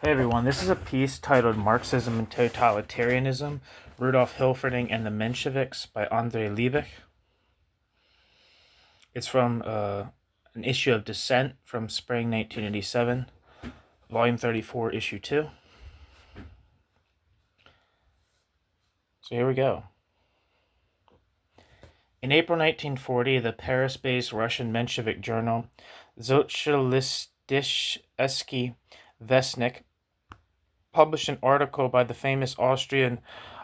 Hey everyone, this is a piece titled Marxism and Totalitarianism, Rudolf Hilferding and the Mensheviks by Liebich. It's from an issue of Dissent from spring 1987, volume 34, issue 2. So here we go. In April 1940, the Paris-based Russian Menshevik journal Sotsialisticheskii Vestnik published an article by the famous Austrian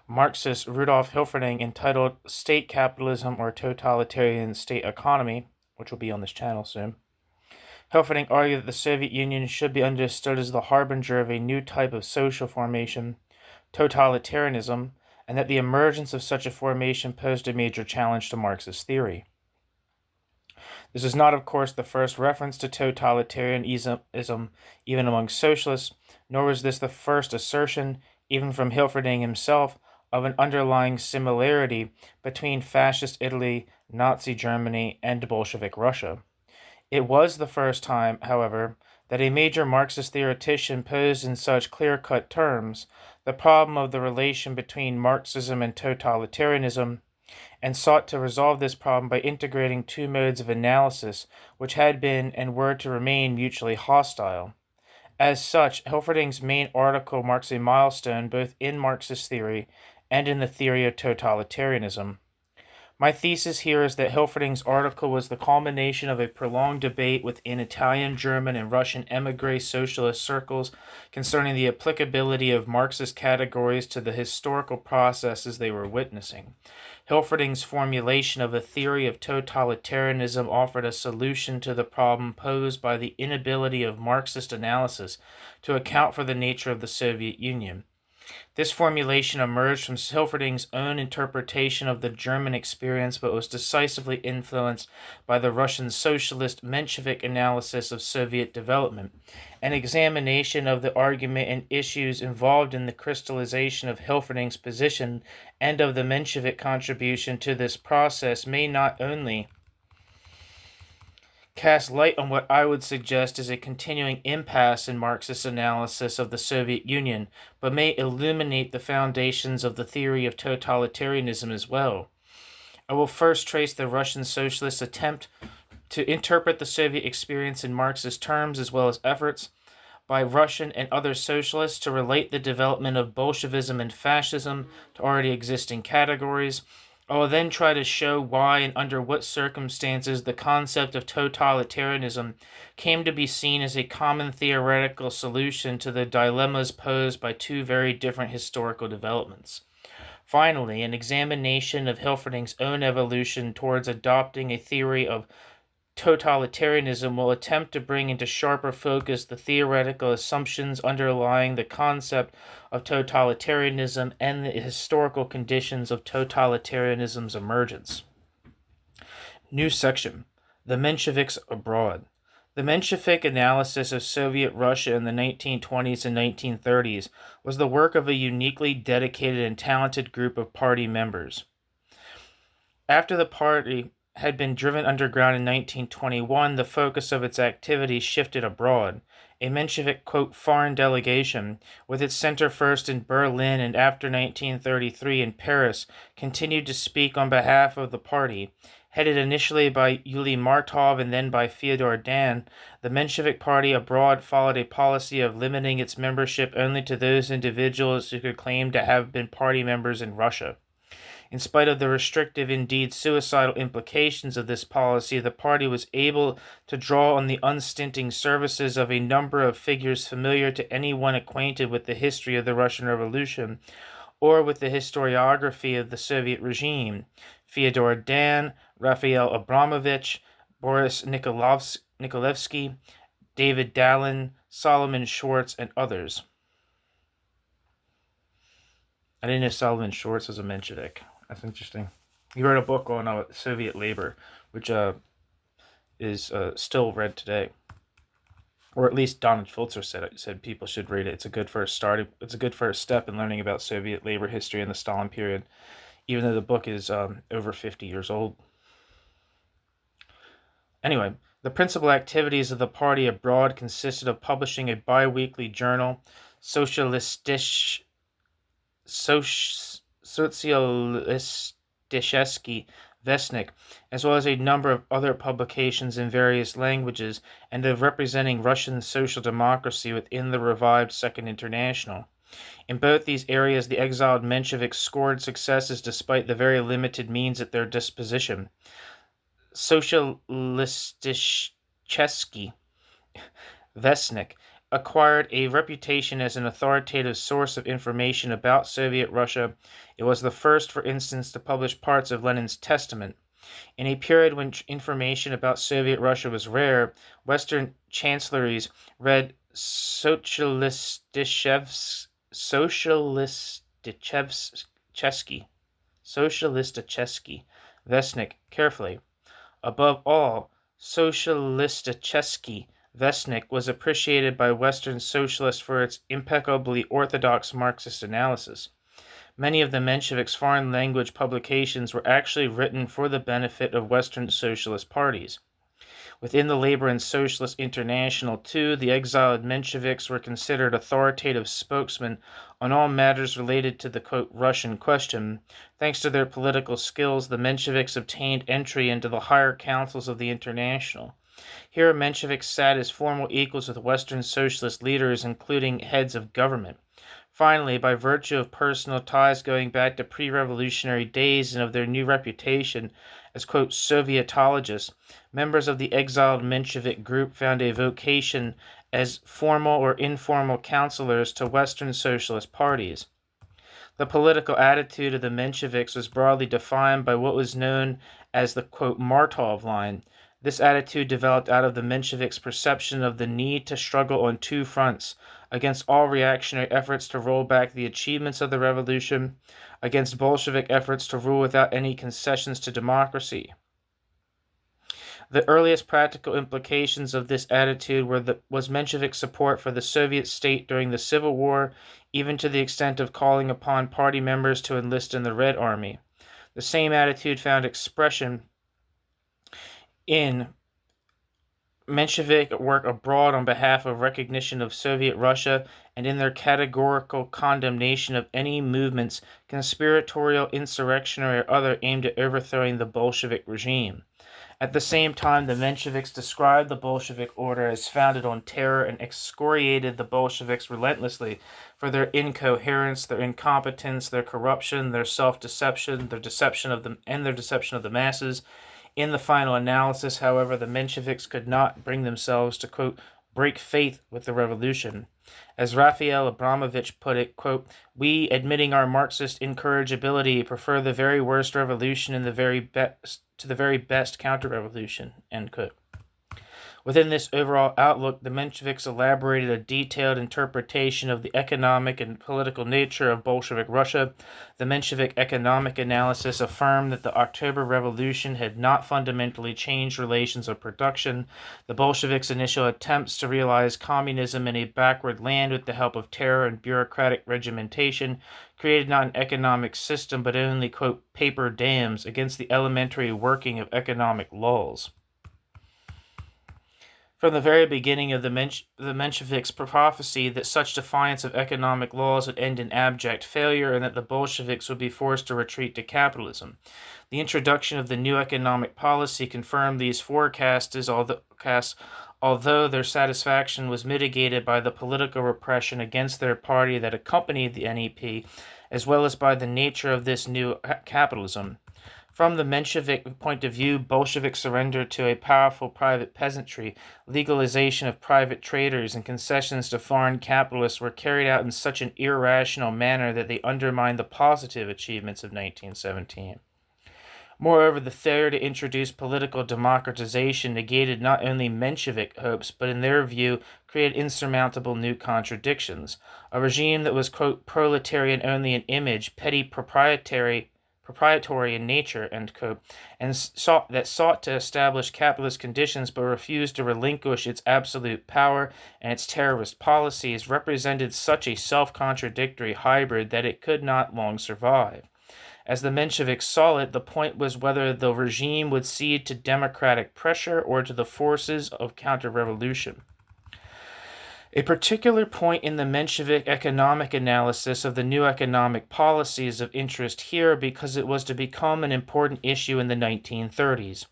Marxist Rudolf Hilferding entitled State Capitalism or Totalitarian State Economy, which will be on this channel soon. Hilferding argued that the Soviet Union should be understood as the harbinger of a new type of social formation, totalitarianism, and that the emergence of such a formation posed a major challenge to Marxist theory. This is not, of course, the first reference to totalitarianism even among socialists, nor was this the first assertion, even from Hilferding himself, of an underlying similarity between fascist Italy, Nazi Germany, and Bolshevik Russia. It was the first time, however, that a major Marxist theoretician posed in such clear-cut terms the problem of the relation between Marxism and totalitarianism, and sought to resolve this problem by integrating two modes of analysis which had been and were to remain mutually hostile. As such, Hilferding's main article marks a milestone both in Marxist theory and in the theory of totalitarianism. My thesis here is that Hilferding's article was the culmination of a prolonged debate within Italian, German, and Russian émigré socialist circles concerning the applicability of Marxist categories to the historical processes they were witnessing. Hilferding's formulation of a theory of totalitarianism offered a solution to the problem posed by the inability of Marxist analysis to account for the nature of the Soviet Union. This formulation emerged from Hilferding's own interpretation of the German experience, but was decisively influenced by the Russian socialist Menshevik analysis of Soviet development. An examination of the argument and issues involved in the crystallization of Hilferding's position and of the Menshevik contribution to this process may not only cast light on what I would suggest is a continuing impasse in Marxist analysis of the Soviet Union, but may illuminate the foundations of the theory of totalitarianism as well. I will first trace the Russian socialists' attempt to interpret the Soviet experience in Marxist terms, as well as efforts by Russian and other socialists to relate the development of Bolshevism and fascism to already existing categories. I will then try to show why and under what circumstances the concept of totalitarianism came to be seen as a common theoretical solution to the dilemmas posed by two very different historical developments. Finally, an examination of Hilferding's own evolution towards adopting a theory of totalitarianism will attempt to bring into sharper focus the theoretical assumptions underlying the concept of totalitarianism and the historical conditions of totalitarianism's emergence. New section: The Mensheviks Abroad. The Menshevik analysis of Soviet Russia in the 1920s and 1930s was the work of a uniquely dedicated and talented group of party members. After the party had been driven underground in 1921, the focus of its activities shifted abroad. A Menshevik, quote, foreign delegation, with its center first in Berlin and after 1933 in Paris, continued to speak on behalf of the party. Headed initially by Yuli Martov and then by Fyodor Dan, the Menshevik Party abroad followed a policy of limiting its membership only to those individuals who could claim to have been party members in Russia. In spite of the restrictive, indeed suicidal implications of this policy, the party was able to draw on the unstinting services of a number of figures familiar to anyone acquainted with the history of the Russian Revolution or with the historiography of the Soviet regime: Fyodor Dan, Raphael Abramovich, Boris Nikolevsky, David Dalin, Solomon Schwartz, and others. I didn't know Solomon Schwartz was a Menshevik. That's interesting. He wrote a book on Soviet labor, which is still read today, or at least Donald Schultzer said people should read it. It's a good first start. It's a good first step in learning about Soviet labor history in the Stalin period, even though the book is over 50 years old. Anyway, The principal activities of the party abroad consisted of publishing a bi-weekly journal, Sotsialisticheskii Vestnik, as well as a number of other publications in various languages, and of representing Russian social democracy within the revived Second International. In both these areas, the exiled Mensheviks scored successes despite the very limited means at their disposition. Sotsialisticheskii Vestnik acquired a reputation as an authoritative source of information about Soviet Russia. It was the first, for instance, to publish parts of Lenin's Testament. In a period when information about Soviet Russia was rare, Western chancelleries read Sotsialisticheskii Vestnik carefully. Above all, Sotsialisticheskii Vestnik was appreciated by Western socialists for its impeccably orthodox Marxist analysis. Many of the Mensheviks' foreign language publications were actually written for the benefit of Western socialist parties. Within the Labor and Socialist International, too, the exiled Mensheviks were considered authoritative spokesmen on all matters related to the, quote, Russian question. Thanks to their political skills, the Mensheviks obtained entry into the higher councils of the International. Here, Mensheviks sat as formal equals with Western socialist leaders, including heads of government. Finally, by virtue of personal ties going back to pre-revolutionary days and of their new reputation as, quote, Sovietologists, members of the exiled Menshevik group found a vocation as formal or informal counselors to Western socialist parties. The political attitude of the Mensheviks was broadly defined by what was known as the, quote, Martov line. This attitude developed out of the Mensheviks' perception of the need to struggle on two fronts: against all reactionary efforts to roll back the achievements of the revolution, against Bolshevik efforts to rule without any concessions to democracy. The earliest practical implications of this attitude was Menshevik support for the Soviet state during the Civil War, even to the extent of calling upon party members to enlist in the Red Army. The same attitude found expression in Menshevik work abroad on behalf of recognition of Soviet Russia and in their categorical condemnation of any movements, conspiratorial, insurrectionary, or other, aimed at overthrowing the Bolshevik regime. At the same time, the Mensheviks described the Bolshevik order as founded on terror and excoriated the Bolsheviks relentlessly for their incoherence, their incompetence, their corruption, their self-deception, their deception of the masses. In the final analysis, however, the Mensheviks could not bring themselves to, quote, break faith with the revolution. As Raphael Abramovich put it, quote, we, admitting our Marxist incorrigibility, prefer the very worst revolution to the very best counter-revolution, end quote. Within this overall outlook, the Mensheviks elaborated a detailed interpretation of the economic and political nature of Bolshevik Russia. The Menshevik economic analysis affirmed that the October Revolution had not fundamentally changed relations of production. The Bolsheviks' initial attempts to realize communism in a backward land with the help of terror and bureaucratic regimentation created not an economic system, but only, quote, paper dams against the elementary working of economic laws. From the very beginning of the Mensheviks' prophecy that such defiance of economic laws would end in abject failure and that the Bolsheviks would be forced to retreat to capitalism. The introduction of the new economic policy confirmed these forecasts, although their satisfaction was mitigated by the political repression against their party that accompanied the NEP, as well as by the nature of this new capitalism. From the Menshevik point of view, Bolshevik surrender to a powerful private peasantry, legalization of private traders, and concessions to foreign capitalists were carried out in such an irrational manner that they undermined the positive achievements of 1917. Moreover, the failure to introduce political democratization negated not only Menshevik hopes, but in their view created insurmountable new contradictions. A regime that was, quote, proletarian only in image, petty proprietary in nature, end quote, and sought to establish capitalist conditions but refused to relinquish its absolute power and its terrorist policies, represented such a self-contradictory hybrid that it could not long survive. As the Mensheviks saw it, the point was whether the regime would cede to democratic pressure or to the forces of counter-revolution. A particular point in the Menshevik economic analysis of the new economic policy is of interest here because it was to become an important issue in the 1930s.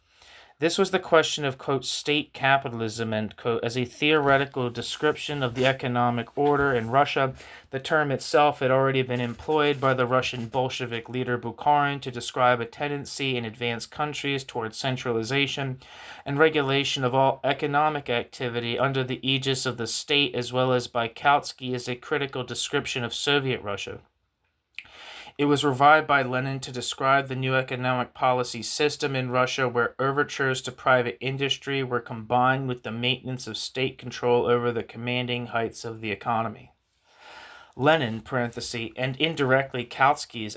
This was the question of, quote, state capitalism, end quote, as a theoretical description of the economic order in Russia. The term itself had already been employed by the Russian Bolshevik leader Bukharin to describe a tendency in advanced countries towards centralization and regulation of all economic activity under the aegis of the state, as well as by Kautsky as a critical description of Soviet Russia. It was revived by Lenin to describe the new economic policy system in Russia, where overtures to private industry were combined with the maintenance of state control over the commanding heights of the economy. Lenin, and indirectly Kautsky's,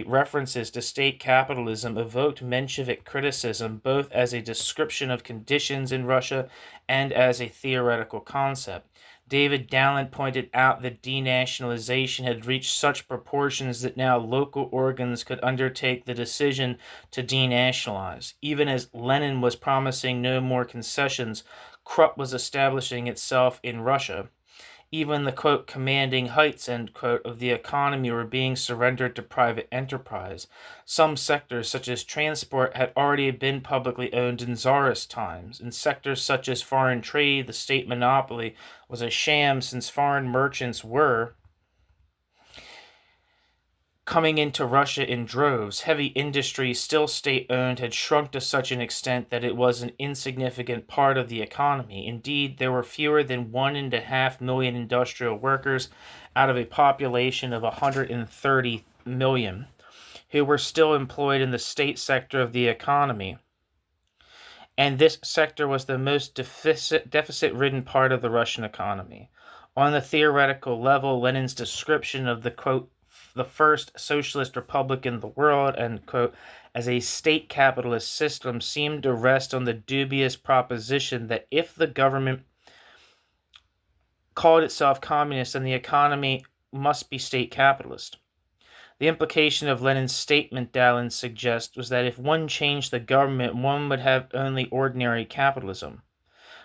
references to state capitalism evoked Menshevik criticism both as a description of conditions in Russia and as a theoretical concept. David Dallant pointed out that denationalization had reached such proportions that now local organs could undertake the decision to denationalize. Even as Lenin was promising no more concessions, Krupp was establishing itself in Russia. Even the, quote, commanding heights, end quote, of the economy were being surrendered to private enterprise. Some sectors, such as transport, had already been publicly owned in Tsarist times. In sectors such as foreign trade, the state monopoly was a sham, since foreign merchants were coming into Russia in droves. Heavy industry, still state-owned, had shrunk to such an extent that it was an insignificant part of the economy. Indeed, there were fewer than 1.5 million industrial workers out of a population of 130 million who were still employed in the state sector of the economy. And this sector was the most deficit-ridden part of the Russian economy. On the theoretical level, Lenin's description of the, quote, the first socialist republic in the world, end quote, as a state capitalist system seemed to rest on the dubious proposition that if the government called itself communist, then the economy must be state capitalist. The implication of Lenin's statement, Dallant suggests, was that if one changed the government, one would have only ordinary capitalism.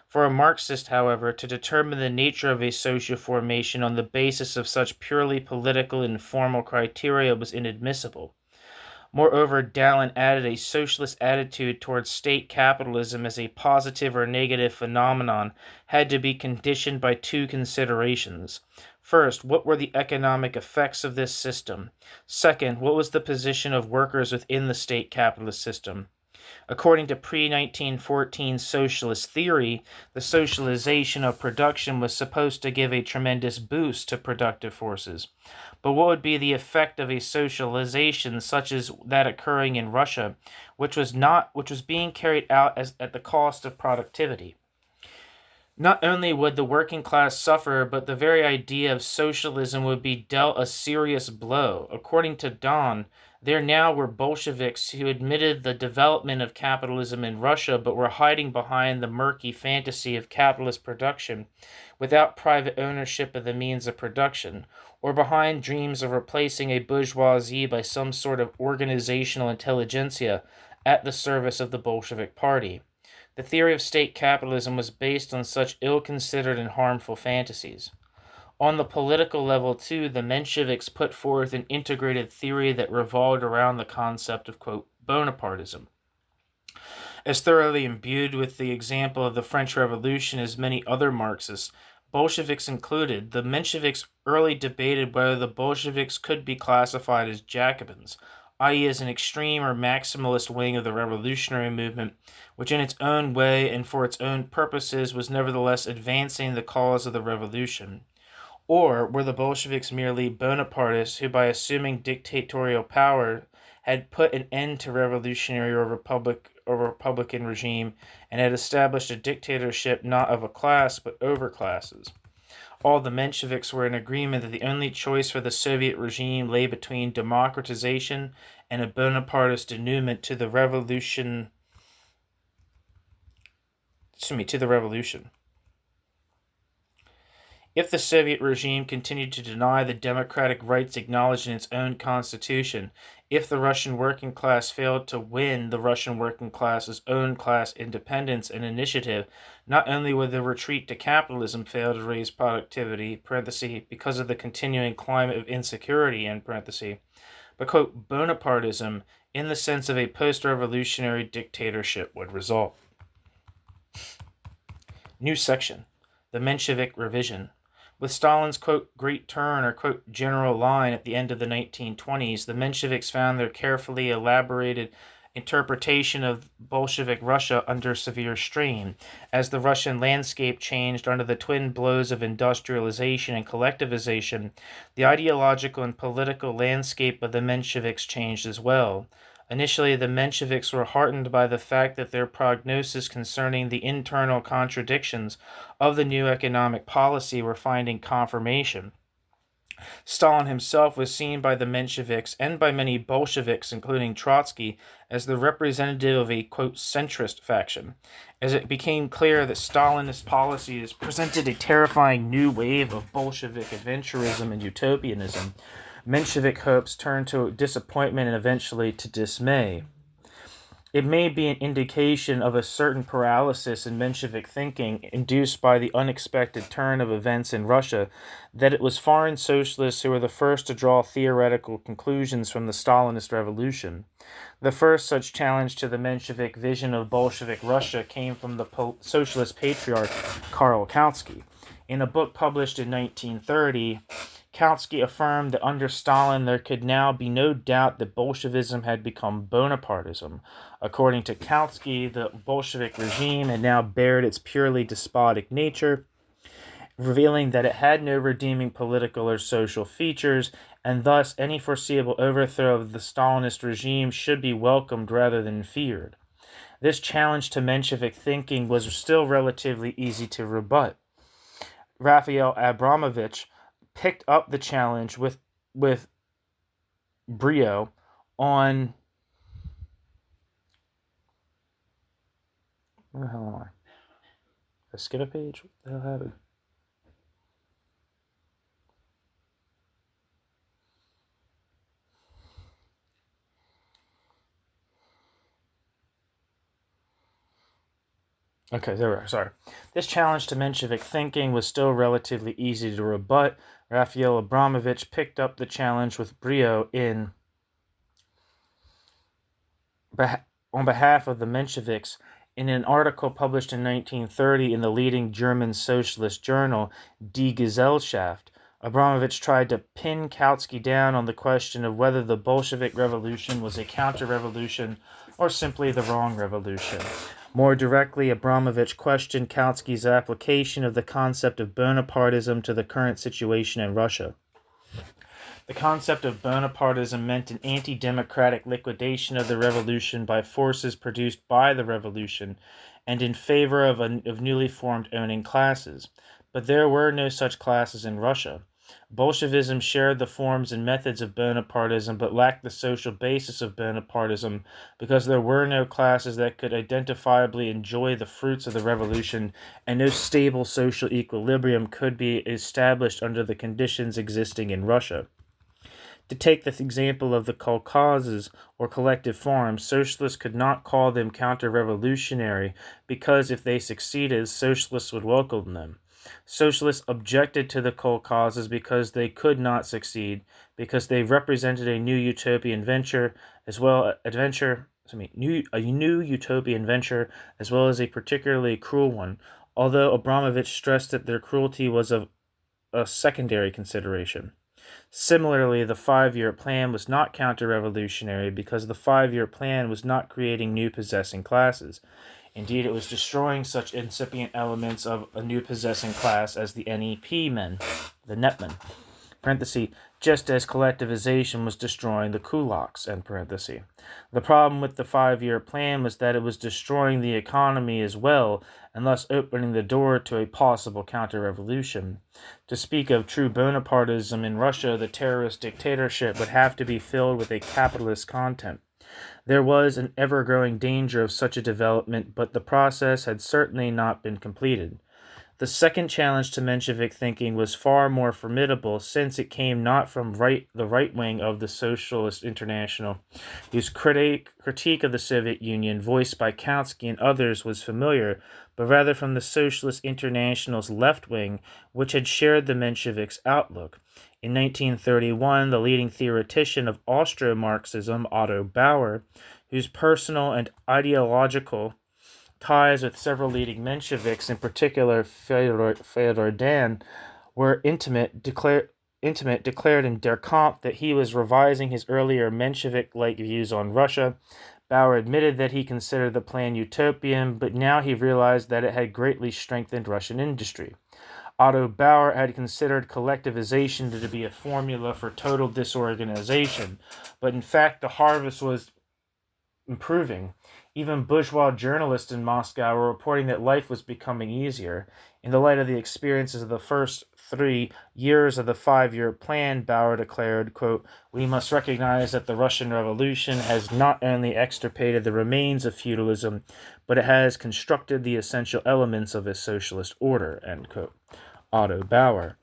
For a Marxist, however, to determine the nature of a social formation on the basis of such purely political and formal criteria was inadmissible. Moreover, Dallant added a socialist attitude towards state capitalism as a positive or negative phenomenon had to be conditioned by two considerations. First, what were the economic effects of this system? Second, what was the position of workers within the state capitalist system? According to pre-1914 socialist theory, the socialization of production was supposed to give a tremendous boost to productive forces. But what would be the effect of a socialization such as that occurring in Russia, which was being carried out at the cost of productivity? Not only would the working class suffer, but the very idea of socialism would be dealt a serious blow. According to Don, there now were Bolsheviks who admitted the development of capitalism in Russia, but were hiding behind the murky fantasy of capitalist production without private ownership of the means of production, or behind dreams of replacing a bourgeoisie by some sort of organizational intelligentsia at the service of the Bolshevik Party. The theory of state capitalism was based on such ill-considered and harmful fantasies. On the political level, too, the Mensheviks put forth an integrated theory that revolved around the concept of, quote, Bonapartism. As thoroughly imbued with the example of the French Revolution as many other Marxists, Bolsheviks included, the Mensheviks early debated whether the Bolsheviks could be classified as Jacobins, i.e. as an extreme or maximalist wing of the revolutionary movement, which in its own way and for its own purposes was nevertheless advancing the cause of the revolution. Or were the Bolsheviks merely Bonapartists who, by assuming dictatorial power, had put an end to revolutionary or republican regime and had established a dictatorship not of a class but over classes? All the Mensheviks were in agreement that the only choice for the Soviet regime lay between democratization and a Bonapartist denouement to the revolution. If the Soviet regime continued to deny the democratic rights acknowledged in its own constitution, if the Russian working class failed to win the Russian working class's own class independence and initiative, not only would the retreat to capitalism fail to raise productivity, because of the continuing climate of insecurity, but, quote, Bonapartism, in the sense of a post-revolutionary dictatorship, would result. New section. The Menshevik Revision. With Stalin's, quote, great turn or, quote, general line at the end of the 1920s, the Mensheviks found their carefully elaborated interpretation of Bolshevik Russia under severe strain. As the Russian landscape changed under the twin blows of industrialization and collectivization, the ideological and political landscape of the Mensheviks changed as well. Initially, the Mensheviks were heartened by the fact that their prognosis concerning the internal contradictions of the new economic policy were finding confirmation. Stalin himself was seen by the Mensheviks and by many Bolsheviks, including Trotsky, as the representative of a, quote, centrist faction. As it became clear that Stalinist policies presented a terrifying new wave of Bolshevik adventurism and utopianism, Menshevik hopes turned to disappointment and eventually to dismay. It may be an indication of a certain paralysis in Menshevik thinking induced by the unexpected turn of events in Russia that it was foreign socialists who were the first to draw theoretical conclusions from the Stalinist revolution. The first such challenge to the Menshevik vision of Bolshevik Russia came from the socialist patriarch Karl Kautsky. In a book published in 1930, Kautsky affirmed that under Stalin there could now be no doubt that Bolshevism had become Bonapartism. According to Kautsky, the Bolshevik regime had now bared its purely despotic nature, revealing that it had no redeeming political or social features, and thus any foreseeable overthrow of the Stalinist regime should be welcomed rather than feared. This challenge to Menshevik thinking was still relatively easy to rebut. Raphael Abramovich picked up the challenge with brio on... Where the hell am I? Did I skip a page? What the hell happened? Okay, there we are. Sorry. This challenge to Menshevik thinking was still relatively easy to rebut. Raphael Abramovich picked up the challenge with brio on behalf of the Mensheviks. In an article published in 1930 in the leading German socialist journal Die Gesellschaft, Abramovich tried to pin Kautsky down on the question of whether the Bolshevik Revolution was a counter-revolution or simply the wrong revolution. More directly, Abramovich questioned Kautsky's application of the concept of Bonapartism to the current situation in Russia. The concept of Bonapartism meant an anti-democratic liquidation of the revolution by forces produced by the revolution and in favor of newly formed owning classes. But there were no such classes in Russia. Bolshevism shared the forms and methods of Bonapartism but lacked the social basis of Bonapartism because there were no classes that could identifiably enjoy the fruits of the revolution, and no stable social equilibrium could be established under the conditions existing in Russia. To take the example of the kolkhozes or collective farms, socialists could not call them counter-revolutionary because if they succeeded, socialists would welcome them. Socialists objected to the kolkhozes because they could not succeed, because they represented a new utopian venture as well new utopian venture as well as a particularly cruel one. Although Abramovich stressed that their cruelty was of a secondary consideration. Similarly, the 5-year plan was not counter-revolutionary because the 5-year plan was not creating new possessing classes. Indeed, it was destroying such incipient elements of a new possessing class as the NEP men, the netmen, just as collectivization was destroying the kulaks, The problem with the 5-year plan was that it was destroying the economy as well, and thus opening the door to a possible counter-revolution. To speak of true Bonapartism in Russia, the terrorist dictatorship would have to be filled with a capitalist content. There was an ever-growing danger of such a development, but the process had certainly not been completed. The second challenge to Menshevik thinking was far more formidable, since it came not from the right wing of the Socialist International, whose critique of the Soviet Union, voiced by Kautsky and others, was familiar, but rather from the Socialist International's left wing, which had shared the Mensheviks' outlook. In 1931, the leading theoretician of Austrian Marxism, Otto Bauer, whose personal and ideological ties with several leading Mensheviks, in particular Fyodor Dan, were intimate, declared in Der Kampf that he was revising his earlier Menshevik-like views on Russia. Bauer admitted that he considered the plan utopian, but now he realized that it had greatly strengthened Russian industry. Otto Bauer had considered collectivization to be a formula for total disorganization, but in fact the harvest was improving. Even bourgeois journalists in Moscow were reporting that life was becoming easier. In the light of the experiences of the first 3 years of the 5-year plan, Bauer declared, quote, "We must recognize that the Russian Revolution has not only extirpated the remains of feudalism, but it has constructed the essential elements of a socialist order," end quote. Otto Bauer.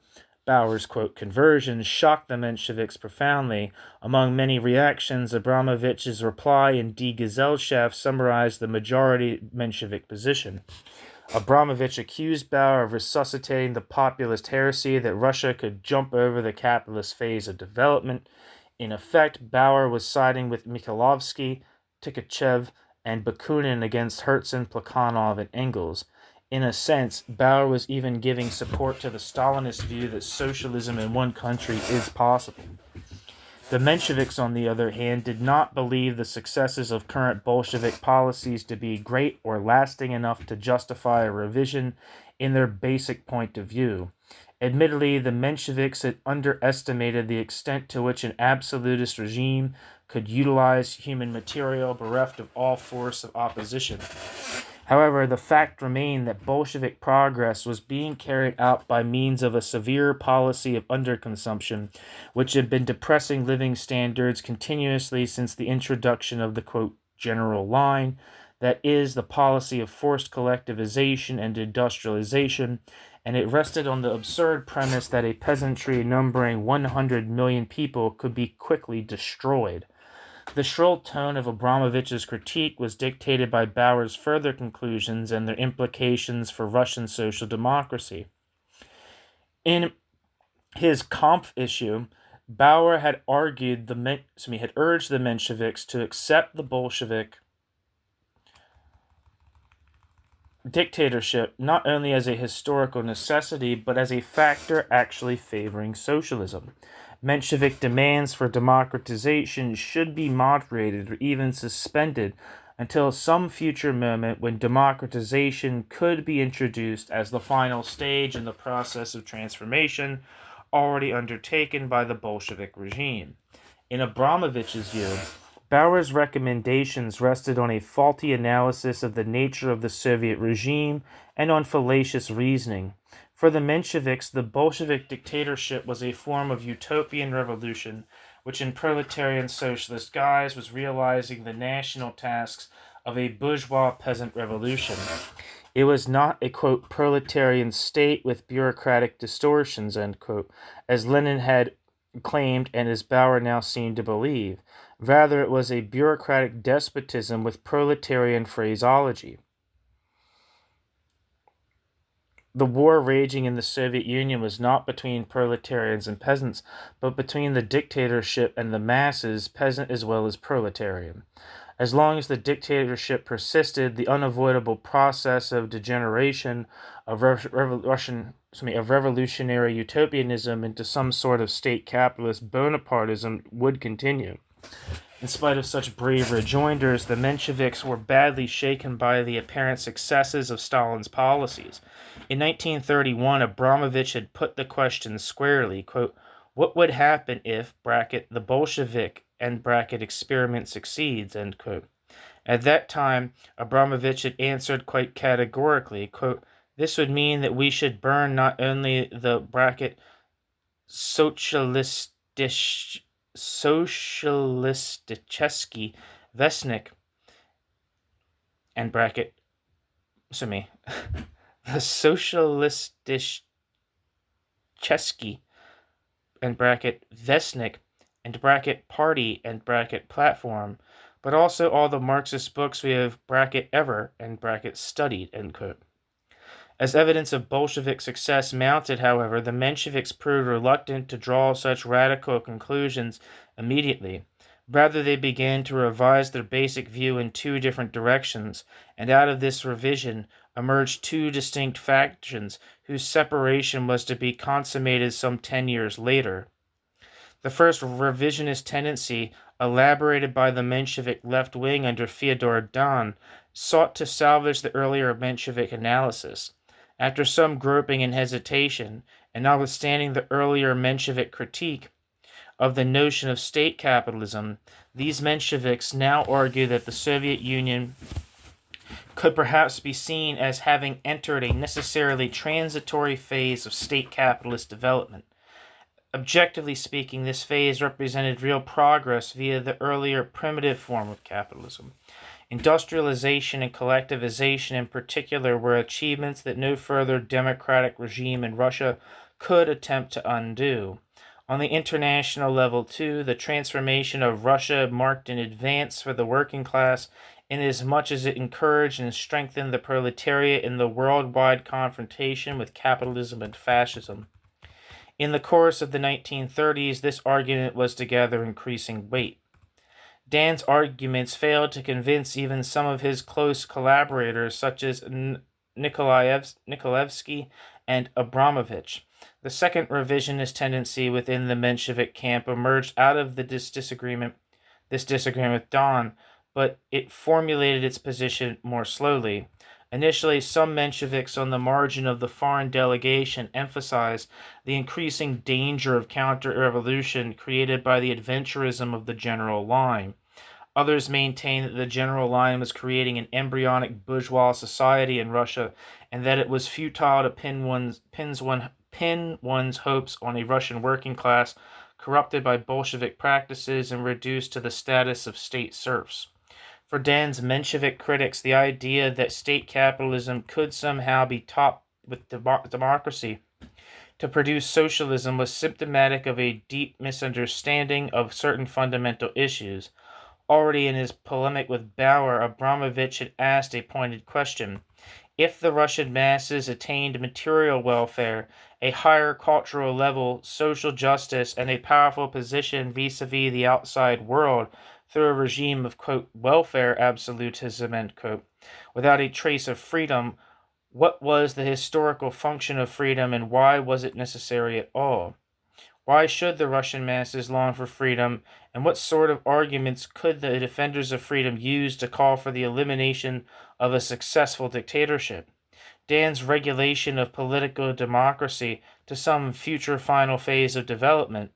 Bauer's, quote, conversion shocked the Mensheviks profoundly. Among many reactions, Abramovich's reply in Die Gesellschaft summarized the majority Menshevik position. Abramovich accused Bauer of resuscitating the populist heresy that Russia could jump over the capitalist phase of development. In effect, Bauer was siding with Mikhailovsky, Tkachev, and Bakunin against Herzen, Plekhanov, and Engels. In a sense, Bauer was even giving support to the Stalinist view that socialism in one country is possible. The Mensheviks, on the other hand, did not believe the successes of current Bolshevik policies to be great or lasting enough to justify a revision in their basic point of view. Admittedly, the Mensheviks had underestimated the extent to which an absolutist regime could utilize human material bereft of all force of opposition. However, the fact remained that Bolshevik progress was being carried out by means of a severe policy of underconsumption, which had been depressing living standards continuously since the introduction of the, quote, general line, that is, the policy of forced collectivization and industrialization, and it rested on the absurd premise that a peasantry numbering 100 million people could be quickly destroyed. The shrill tone of Abramovich's critique was dictated by Bauer's further conclusions and their implications for Russian social democracy. In his Kampf issue, Bauer had urged the Mensheviks to accept the Bolshevik dictatorship not only as a historical necessity, but as a factor actually favoring socialism. Menshevik demands for democratization should be moderated or even suspended until some future moment when democratization could be introduced as the final stage in the process of transformation already undertaken by the Bolshevik regime. In Abramovich's view, Bauer's recommendations rested on a faulty analysis of the nature of the Soviet regime and on fallacious reasoning. For the Mensheviks, the Bolshevik dictatorship was a form of utopian revolution, which in proletarian socialist guise was realizing the national tasks of a bourgeois peasant revolution. It was not a, quote, proletarian state with bureaucratic distortions, end quote, as Lenin had claimed and as Bauer now seemed to believe. Rather, it was a bureaucratic despotism with proletarian phraseology. The war raging in the Soviet Union was not between proletarians and peasants, but between the dictatorship and the masses, peasant as well as proletarian. As long as the dictatorship persisted, the unavoidable process of degeneration of revolutionary utopianism into some sort of state capitalist Bonapartism would continue. In spite of such brave rejoinders, the Mensheviks were badly shaken by the apparent successes of Stalin's policies. In 1931, Abramovich had put the question squarely, quote, what would happen if, the Bolshevik, experiment succeeds, end quote. At that time, Abramovich had answered quite categorically, quote, this would mean that we should burn not only the Sotsialisticheskii Vestnik, The Sotsialisticheskii Vestnik party platform, but also all the Marxist books we have ever studied. As evidence of Bolshevik success mounted, however, the Mensheviks proved reluctant to draw such radical conclusions immediately. Rather, they began to revise their basic view in two different directions, and out of this revision emerged two distinct factions whose separation was to be consummated some 10 years later. The first revisionist tendency, elaborated by the Menshevik left wing under Fyodor Dahn, sought to salvage the earlier Menshevik analysis. After some groping and hesitation, and notwithstanding the earlier Menshevik critique of the notion of state capitalism, these Mensheviks now argue that the Soviet Union could perhaps be seen as having entered a necessarily transitory phase of state capitalist development. Objectively speaking, this phase represented real progress via the earlier primitive form of capitalism. Industrialization and collectivization in particular were achievements that no further democratic regime in Russia could attempt to undo. On the international level, too, the transformation of Russia marked an advance for the working class inasmuch as it encouraged and strengthened the proletariat in the worldwide confrontation with capitalism and fascism. In the course of the 1930s, this argument was to gather increasing weight. Dan's arguments failed to convince even some of his close collaborators, such as Nikolaevsky and Abramovich. The second revisionist tendency within the Menshevik camp emerged out of this disagreement with Dahn, but it formulated its position more slowly. Initially, some Mensheviks on the margin of the foreign delegation emphasized the increasing danger of counter-revolution created by the adventurism of the General Line. Others maintained that the General Line was creating an embryonic bourgeois society in Russia, and that it was futile to pin one's hopes on a Russian working class corrupted by Bolshevik practices and reduced to the status of state serfs. For Dan's Menshevik critics, the idea that state capitalism could somehow be topped with democracy to produce socialism was symptomatic of a deep misunderstanding of certain fundamental issues. Already in his polemic with Bauer, Abramovich had asked a pointed question. If the Russian masses attained material welfare, a higher cultural level, social justice, and a powerful position vis-a-vis the outside world through a regime of, quote, welfare absolutism, end quote, without a trace of freedom, what was the historical function of freedom and why was it necessary at all? Why should the Russian masses long for freedom, and what sort of arguments could the defenders of freedom use to call for the elimination of a successful dictatorship? Dan's regulation of political democracy to some future final phase of development,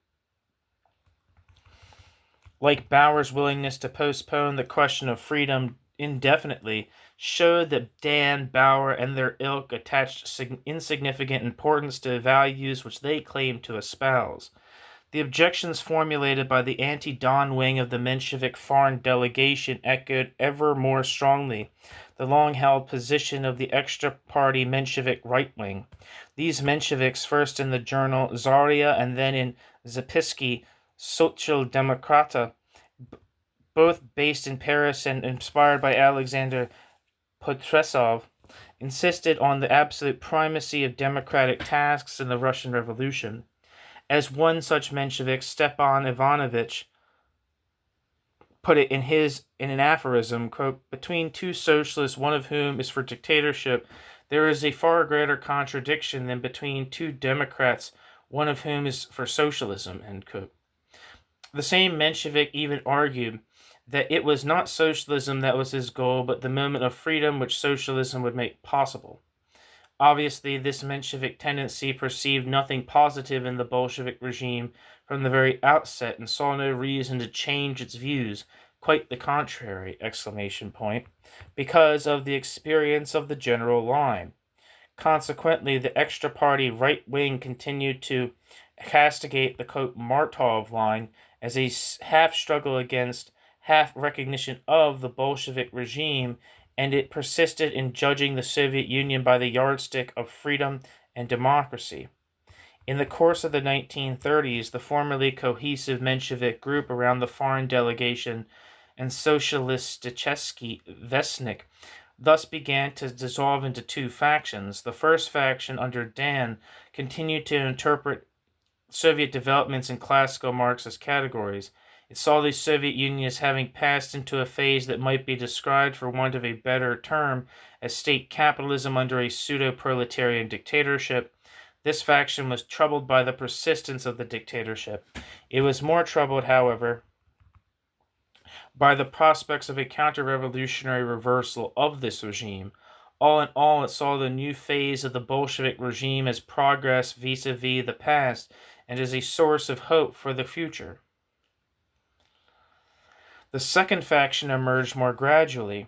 like Bauer's willingness to postpone the question of freedom indefinitely, showed that Dan, Bauer, and their ilk attached insignificant importance to values which they claimed to espouse. The objections formulated by the anti-Don wing of the Menshevik foreign delegation echoed ever more strongly the long-held position of the extra-party Menshevik right wing. These Mensheviks, first in the journal Zarya and then in Zapisky Sotsialdemokrata, both based in Paris and inspired by Alexander Potresov, insisted on the absolute primacy of democratic tasks in the Russian Revolution. As one such Menshevik, Stepan Ivanovich, put it in an aphorism, quote, between two socialists, one of whom is for dictatorship, there is a far greater contradiction than between two Democrats, one of whom is for socialism, end quote. The same Menshevik even argued that it was not socialism that was his goal, but the moment of freedom which socialism would make possible. Obviously, this Menshevik tendency perceived nothing positive in the Bolshevik regime from the very outset and saw no reason to change its views, quite the contrary, because of the experience of the General Line. Consequently, the extra-party right wing continued to castigate the, quote, Martov line as a half struggle against, half recognition of the Bolshevik regime, and it persisted in judging the Soviet Union by the yardstick of freedom and democracy. In the course of the 1930s, the formerly cohesive Menshevik group around the foreign delegation and Sotsialisticheskii Vestnik thus began to dissolve into two factions. The first faction, under Dan, continued to interpret Soviet developments in classical Marxist categories. It saw the Soviet Union as having passed into a phase that might be described, for want of a better term, as state capitalism under a pseudo-proletarian dictatorship. This faction was troubled by the persistence of the dictatorship. It was more troubled, however, by the prospects of a counter-revolutionary reversal of this regime. All in all, it saw the new phase of the Bolshevik regime as progress vis-a-vis the past and as a source of hope for the future. The second faction emerged more gradually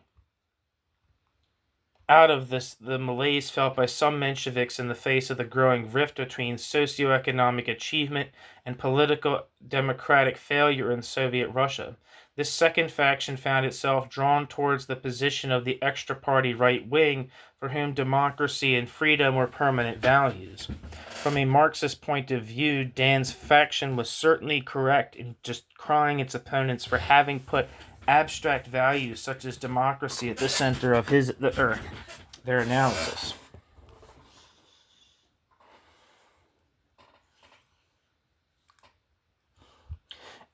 out of the malaise felt by some Mensheviks in the face of the growing rift between socioeconomic achievement and political democratic failure in Soviet Russia. This second faction found itself drawn towards the position of the extra-party right wing, for whom democracy and freedom were permanent values. From a Marxist point of view, Dan's faction was certainly correct in just crying its opponents for having put abstract values such as democracy at the center of their analysis.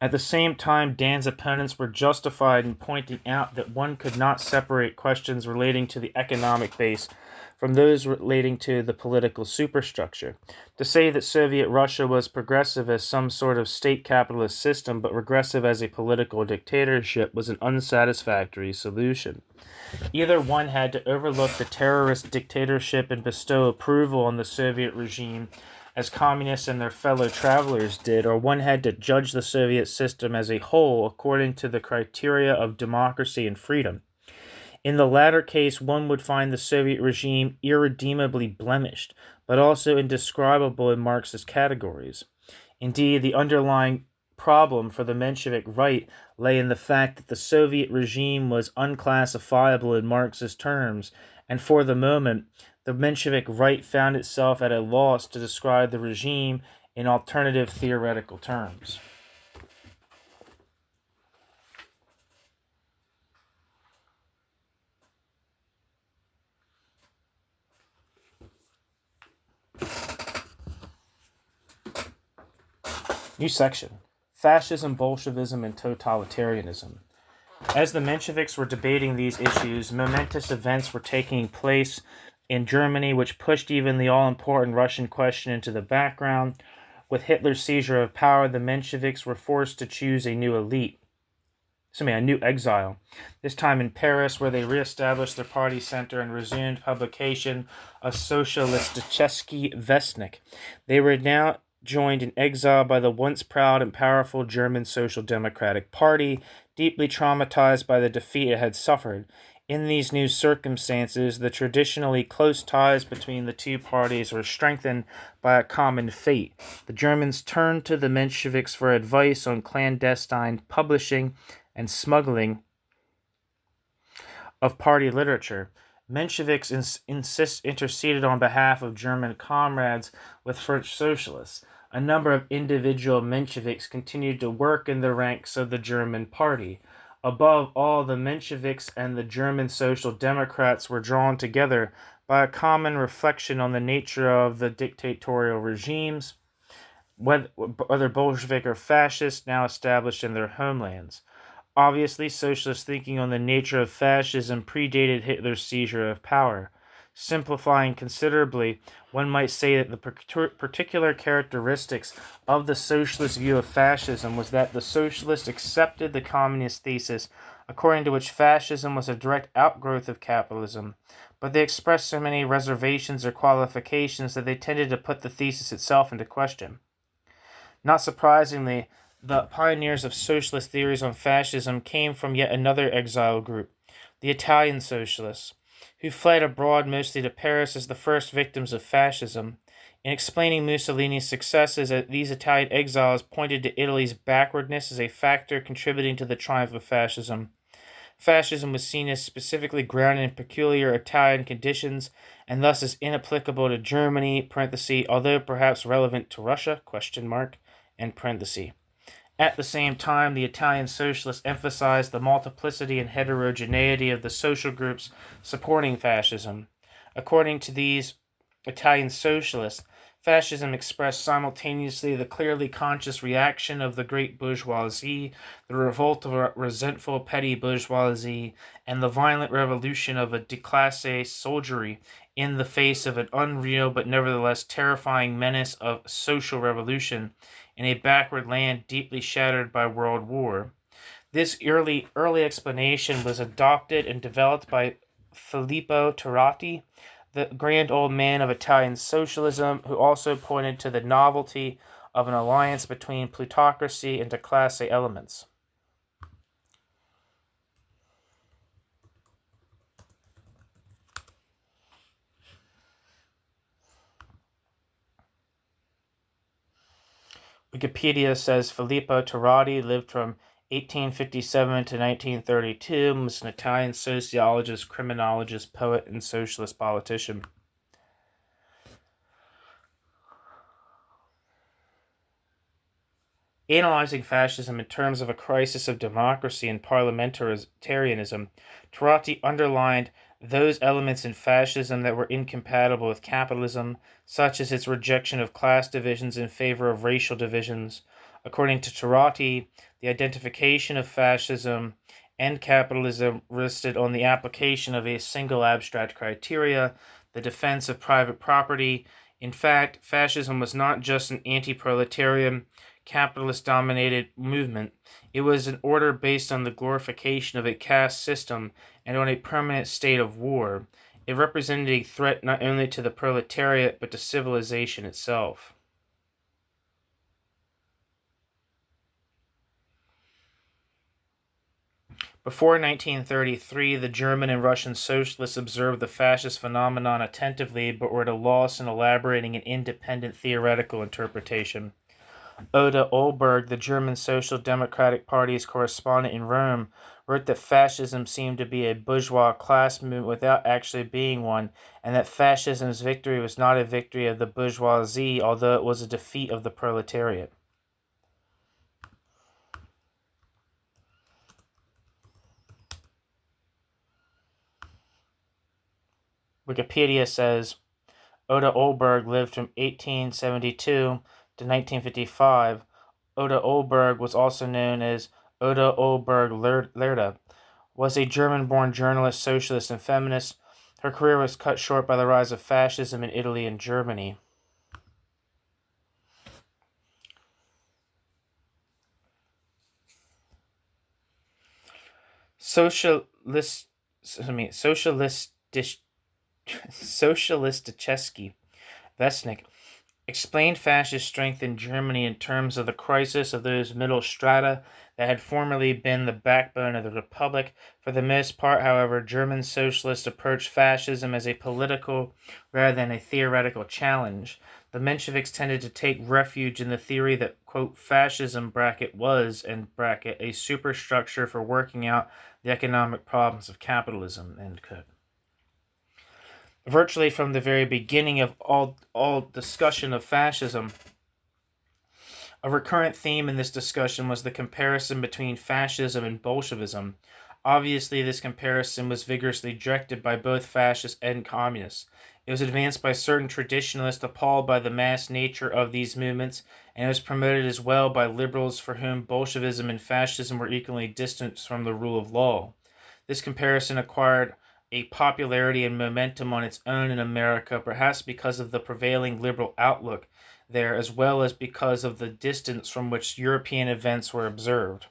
At the same time, Dan's opponents were justified in pointing out that one could not separate questions relating to the economic base from those relating to the political superstructure. To say that Soviet Russia was progressive as some sort of state capitalist system but regressive as a political dictatorship was an unsatisfactory solution. Either one had to overlook the terrorist dictatorship and bestow approval on the Soviet regime as communists and their fellow travelers did, or one had to judge the Soviet system as a whole according to the criteria of democracy and freedom. In the latter case, one would find the Soviet regime irredeemably blemished, but also indescribable in Marxist categories. Indeed, the underlying problem for the Menshevik right lay in the fact that the Soviet regime was unclassifiable in Marxist terms, and for the moment, the Menshevik right found itself at a loss to describe the regime in alternative theoretical terms. New section: Fascism, Bolshevism, and Totalitarianism. As the Mensheviks were debating these issues, momentous events were taking place in Germany which pushed even the all-important Russian question into the background. With Hitler's seizure of power, the Mensheviks were forced to choose a new exile, this time in Paris, where they re-established their party center and resumed publication of Sotsialisticheskii Vestnik. They were now joined in exile by the once proud and powerful German Social Democratic Party, deeply traumatized by the defeat it had suffered. In these new circumstances, the traditionally close ties between the two parties were strengthened by a common fate. The Germans turned to the Mensheviks for advice on clandestine publishing and smuggling of party literature. Mensheviks interceded on behalf of German comrades with French socialists. A number of individual Mensheviks continued to work in the ranks of the German party. Above all, the Mensheviks and the German Social Democrats were drawn together by a common reflection on the nature of the dictatorial regimes, whether Bolshevik or fascist, now established in their homelands. Obviously, socialist thinking on the nature of fascism predated Hitler's seizure of power. Simplifying considerably, one might say that the particular characteristics of the socialist view of fascism was that the socialists accepted the communist thesis according to which fascism was a direct outgrowth of capitalism, but they expressed so many reservations or qualifications that they tended to put the thesis itself into question. Not surprisingly, the pioneers of socialist theories on fascism came from yet another exile group, the Italian socialists, who fled abroad mostly to Paris as the first victims of fascism. In explaining Mussolini's successes, these Italian exiles pointed to Italy's backwardness as a factor contributing to the triumph of fascism. Fascism was seen as specifically grounded in peculiar Italian conditions and thus as inapplicable to Germany, although perhaps relevant to Russia, and parenthesis. At the same time, the Italian socialists emphasized the multiplicity and heterogeneity of the social groups supporting fascism. According to these Italian socialists, fascism expressed simultaneously the clearly conscious reaction of the great bourgeoisie, the revolt of a resentful petty bourgeoisie, and the violent revolution of a déclassé soldiery in the face of an unreal but nevertheless terrifying menace of social revolution in a backward land deeply shattered by World War. This early explanation was adopted and developed by Filippo Turati, the grand old man of Italian socialism, who also pointed to the novelty of an alliance between plutocracy and déclassé elements. Wikipedia says Filippo Turati lived from 1857 to 1932, and was an Italian sociologist, criminologist, poet, and socialist politician. Analyzing fascism in terms of a crisis of democracy and parliamentarianism, Turati underlined those elements in fascism that were incompatible with capitalism, such as its rejection of class divisions in favor of racial divisions. According to Turati, the identification of fascism and capitalism rested on the application of a single abstract criteria, the defense of private property. In fact, fascism was not just an anti-proletarian, capitalist-dominated movement. It was an order based on the glorification of a caste system and on a permanent state of war. It represented a threat not only to the proletariat but to civilization itself. Before 1933, the German and Russian socialists observed the fascist phenomenon attentively but were at a loss in elaborating an independent theoretical interpretation. Oda Olberg, the German Social Democratic Party's correspondent in Rome, wrote that fascism seemed to be a bourgeois class movement without actually being one, and that fascism's victory was not a victory of the bourgeoisie, although it was a defeat of the proletariat. Wikipedia says Oda Olberg lived from 1872 to 1955. Oda Olberg was also known as Oda Olberg Lerda, was a German-born journalist, socialist, and feminist. Her career was cut short by the rise of fascism in Italy and Germany. Sotsialisticheskii Vestnik explained fascist strength in Germany in terms of the crisis of those middle strata that had formerly been the backbone of the Republic. For the most part, however, German socialists approached fascism as a political rather than a theoretical challenge. The Mensheviks tended to take refuge in the theory that, quote, fascism was, a superstructure for working out the economic problems of capitalism, end quote. Virtually from the very beginning of all discussion of fascism, a recurrent theme in this discussion was the comparison between fascism and Bolshevism. Obviously, this comparison was vigorously directed by both fascists and communists. It was advanced by certain traditionalists appalled by the mass nature of these movements, and it was promoted as well by liberals for whom Bolshevism and fascism were equally distant from the rule of law. This comparison acquired a popularity and momentum on its own in America, perhaps because of the prevailing liberal outlook there, as well as because of the distance from which European events were observed.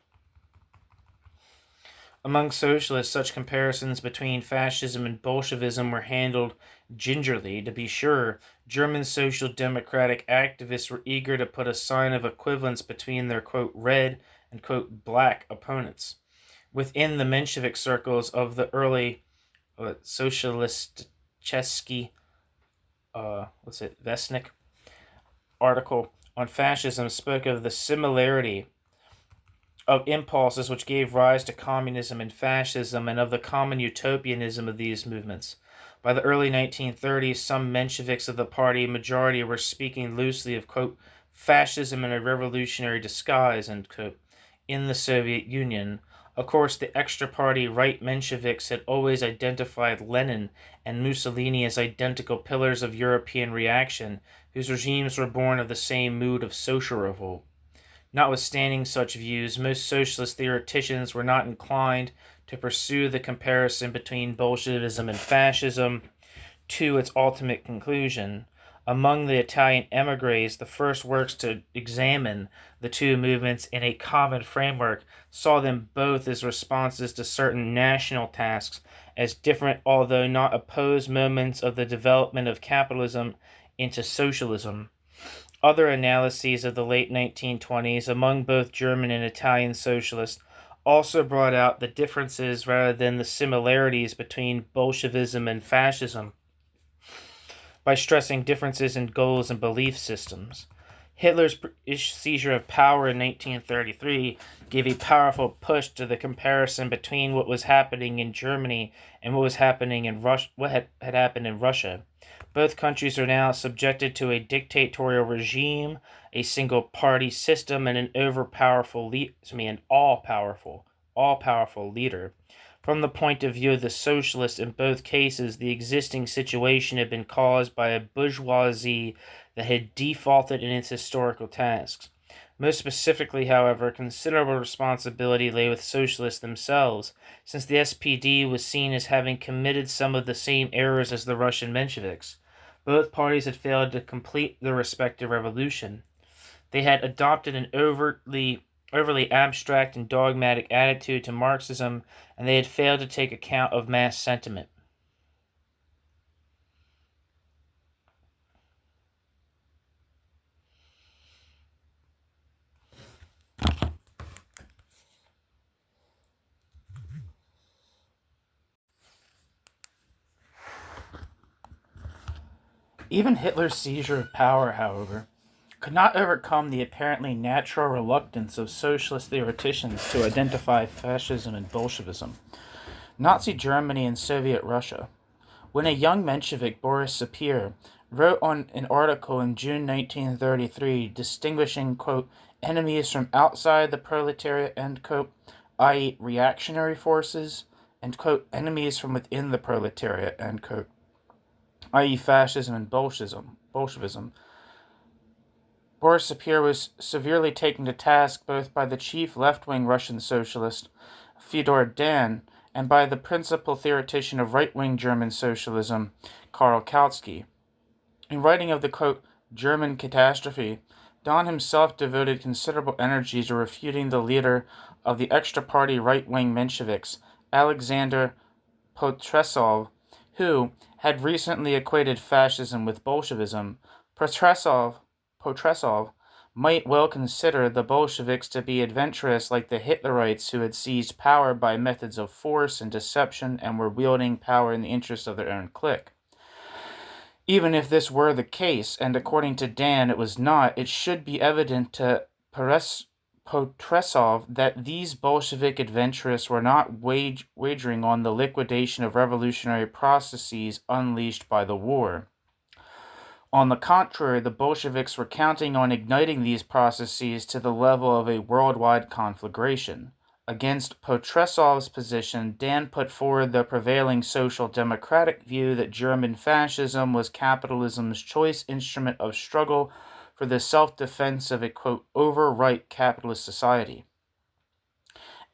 Among socialists, such comparisons between fascism and Bolshevism were handled gingerly. To be sure, German social democratic activists were eager to put a sign of equivalence between their, quote, red and, quote, black opponents. Within the Menshevik circles of the early Sotsialisticheskii Vestnik article on fascism spoke of the similarity of impulses which gave rise to communism and fascism, and of the common utopianism of these movements. By the early 1930s, some Mensheviks of the party majority were speaking loosely of, quote, fascism in a revolutionary disguise, end quote, in the Soviet Union. Of course, the extra-party right Mensheviks had always identified Lenin and Mussolini as identical pillars of European reaction, whose regimes were born of the same mood of social revolt. Notwithstanding such views, most socialist theoreticians were not inclined to pursue the comparison between Bolshevism and fascism to its ultimate conclusion. Among the Italian émigrés, the first works to examine the two movements in a common framework saw them both as responses to certain national tasks, as different although not opposed moments of the development of capitalism into socialism. Other analyses of the late 1920s among both German and Italian socialists also brought out the differences rather than the similarities between Bolshevism and fascism by stressing differences in goals and belief systems. Hitler's seizure of power in 1933 gave a powerful push to the comparison between what was happening in Germany and what was happening in what had happened in Russia. Both countries are now subjected to a dictatorial regime, a single-party system, and an all-powerful leader. From the point of view of the socialists, in both cases, the existing situation had been caused by a bourgeoisie that had defaulted in its historical tasks. Most specifically, however, considerable responsibility lay with socialists themselves, since the SPD was seen as having committed some of the same errors as the Russian Mensheviks. Both parties had failed to complete their respective revolution. They had adopted an overly abstract and dogmatic attitude to Marxism, and they had failed to take account of mass sentiment. Even Hitler's seizure of power, however, could not overcome the apparently natural reluctance of socialist theoreticians to identify fascism and Bolshevism, Nazi Germany and Soviet Russia. When a young Menshevik, Boris Sapir, wrote on an article in June 1933 distinguishing, quote, enemies from outside the proletariat, end quote, i.e. reactionary forces, and, quote, enemies from within the proletariat, end quote, i.e. fascism and Bolshevism, Boris Sapir was severely taken to task both by the chief left-wing Russian socialist, Fyodor Dan, and by the principal theoretician of right-wing German socialism, Karl Kautsky. In writing of the, quote, German catastrophe, Dan himself devoted considerable energy to refuting the leader of the extra-party right-wing Mensheviks, Alexander Potresov, who had recently equated fascism with Bolshevism. Potresov might well consider the Bolsheviks to be adventurous like the Hitlerites who had seized power by methods of force and deception and were wielding power in the interest of their own clique. Even if this were the case, and according to Dan it was not, it should be evident to Potresov that these Bolshevik adventurers were not wagering on the liquidation of revolutionary processes unleashed by the war. On the contrary, the Bolsheviks were counting on igniting these processes to the level of a worldwide conflagration. Against Potresov's position, Dan put forward the prevailing social democratic view that German fascism was capitalism's choice instrument of struggle for the self-defense of a, quote, overripe capitalist society.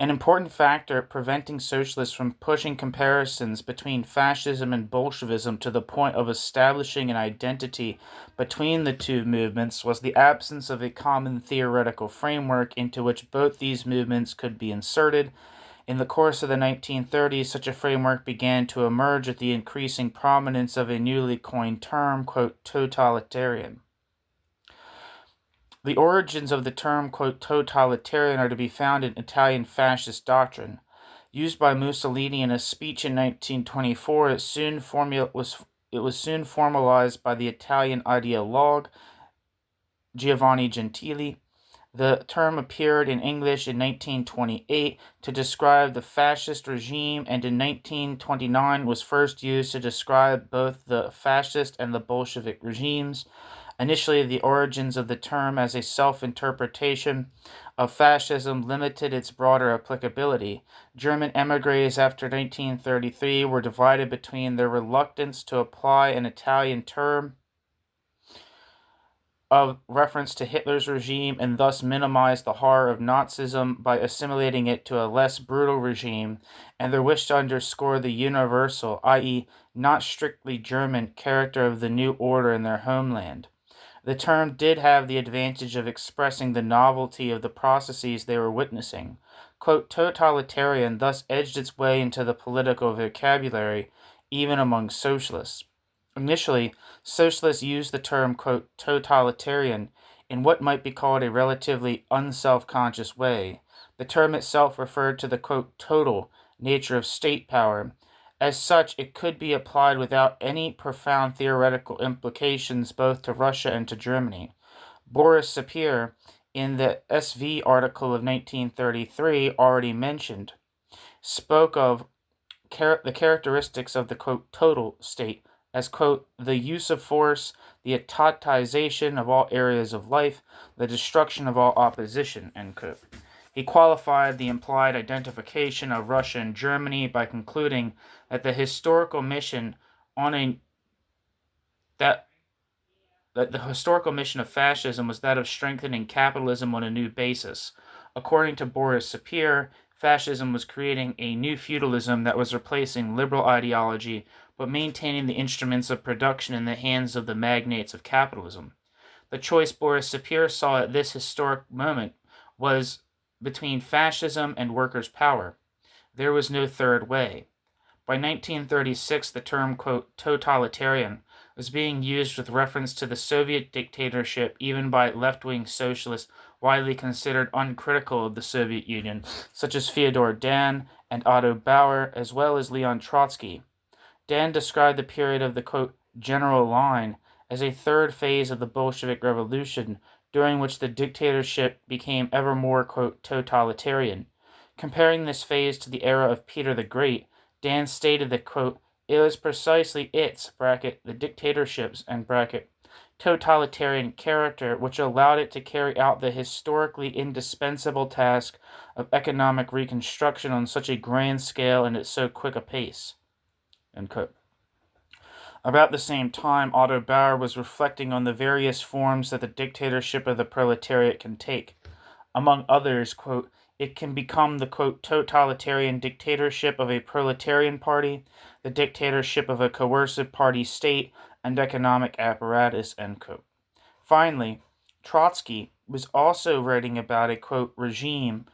An important factor preventing socialists from pushing comparisons between fascism and Bolshevism to the point of establishing an identity between the two movements was the absence of a common theoretical framework into which both these movements could be inserted. In the course of the 1930s, such a framework began to emerge with the increasing prominence of a newly coined term, quote, totalitarian. The origins of the term, quote, totalitarian are to be found in Italian fascist doctrine. Used by Mussolini in a speech in 1924, it was soon formalized by the Italian ideologue Giovanni Gentili, The term appeared in English in 1928 to describe the fascist regime, and in 1929 was first used to describe both the fascist and the Bolshevik regimes. Initially, the origins of the term as a self-interpretation of fascism limited its broader applicability. German émigrés after 1933 were divided between their reluctance to apply an Italian term of reference to Hitler's regime and thus minimize the horror of Nazism by assimilating it to a less brutal regime, and their wish to underscore the universal, i.e., not strictly German, character of the new order in their homeland. The term did have the advantage of expressing the novelty of the processes they were witnessing. Quote, totalitarian thus edged its way into the political vocabulary, even among socialists. Initially, socialists used the term, quote, totalitarian in what might be called a relatively unself-conscious way. The term itself referred to the, quote, total nature of state power. As such, it could be applied without any profound theoretical implications both to Russia and to Germany. Boris Sapir, in the SV article of 1933 already mentioned, spoke of the characteristics of the, quote, total state as, quote, the use of force, the etatization of all areas of life, the destruction of all opposition, end quote. He qualified the implied identification of Russia and Germany by concluding that the historical mission of fascism was that of strengthening capitalism on a new basis. According to Boris Sapir, fascism was creating a new feudalism that was replacing liberal ideology but maintaining the instruments of production in the hands of the magnates of capitalism. The choice Boris Sapir saw at this historic moment was between fascism and workers' power. There was no third way. By 1936, the term, quote, totalitarian was being used with reference to the Soviet dictatorship even by left-wing socialists widely considered uncritical of the Soviet Union, such as Fyodor Dan and Otto Bauer, as well as Leon Trotsky. Dan described the period of the, quote, general line as a third phase of the Bolshevik Revolution, during which the dictatorship became ever more, quote, totalitarian. Comparing this phase to the era of Peter the Great, Dan stated that, quote, it was precisely its, bracket, the dictatorship's, and bracket, totalitarian character which allowed it to carry out the historically indispensable task of economic reconstruction on such a grand scale and at so quick a pace, end quote. About the same time, Otto Bauer was reflecting on the various forms that the dictatorship of the proletariat can take. Among others, quote, it can become the, quote, totalitarian dictatorship of a proletarian party, the dictatorship of a coercive party state and economic apparatus, end quote. Finally, Trotsky was also writing about a, quote, regime,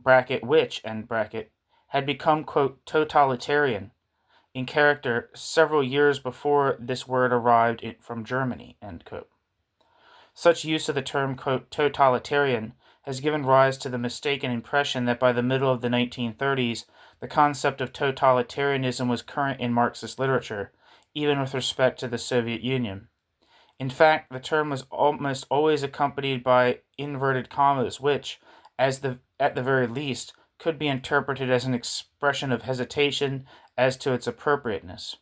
bracket, which, end bracket, had become, quote, totalitarian in character several years before this word arrived from Germany, end quote. Such use of the term, quote, totalitarian has given rise to the mistaken impression that by the middle of the 1930s, the concept of totalitarianism was current in Marxist literature, even with respect to the Soviet Union. In fact, the term was almost always accompanied by inverted commas, which, at the very least, could be interpreted as an expression of hesitation as to its appropriateness.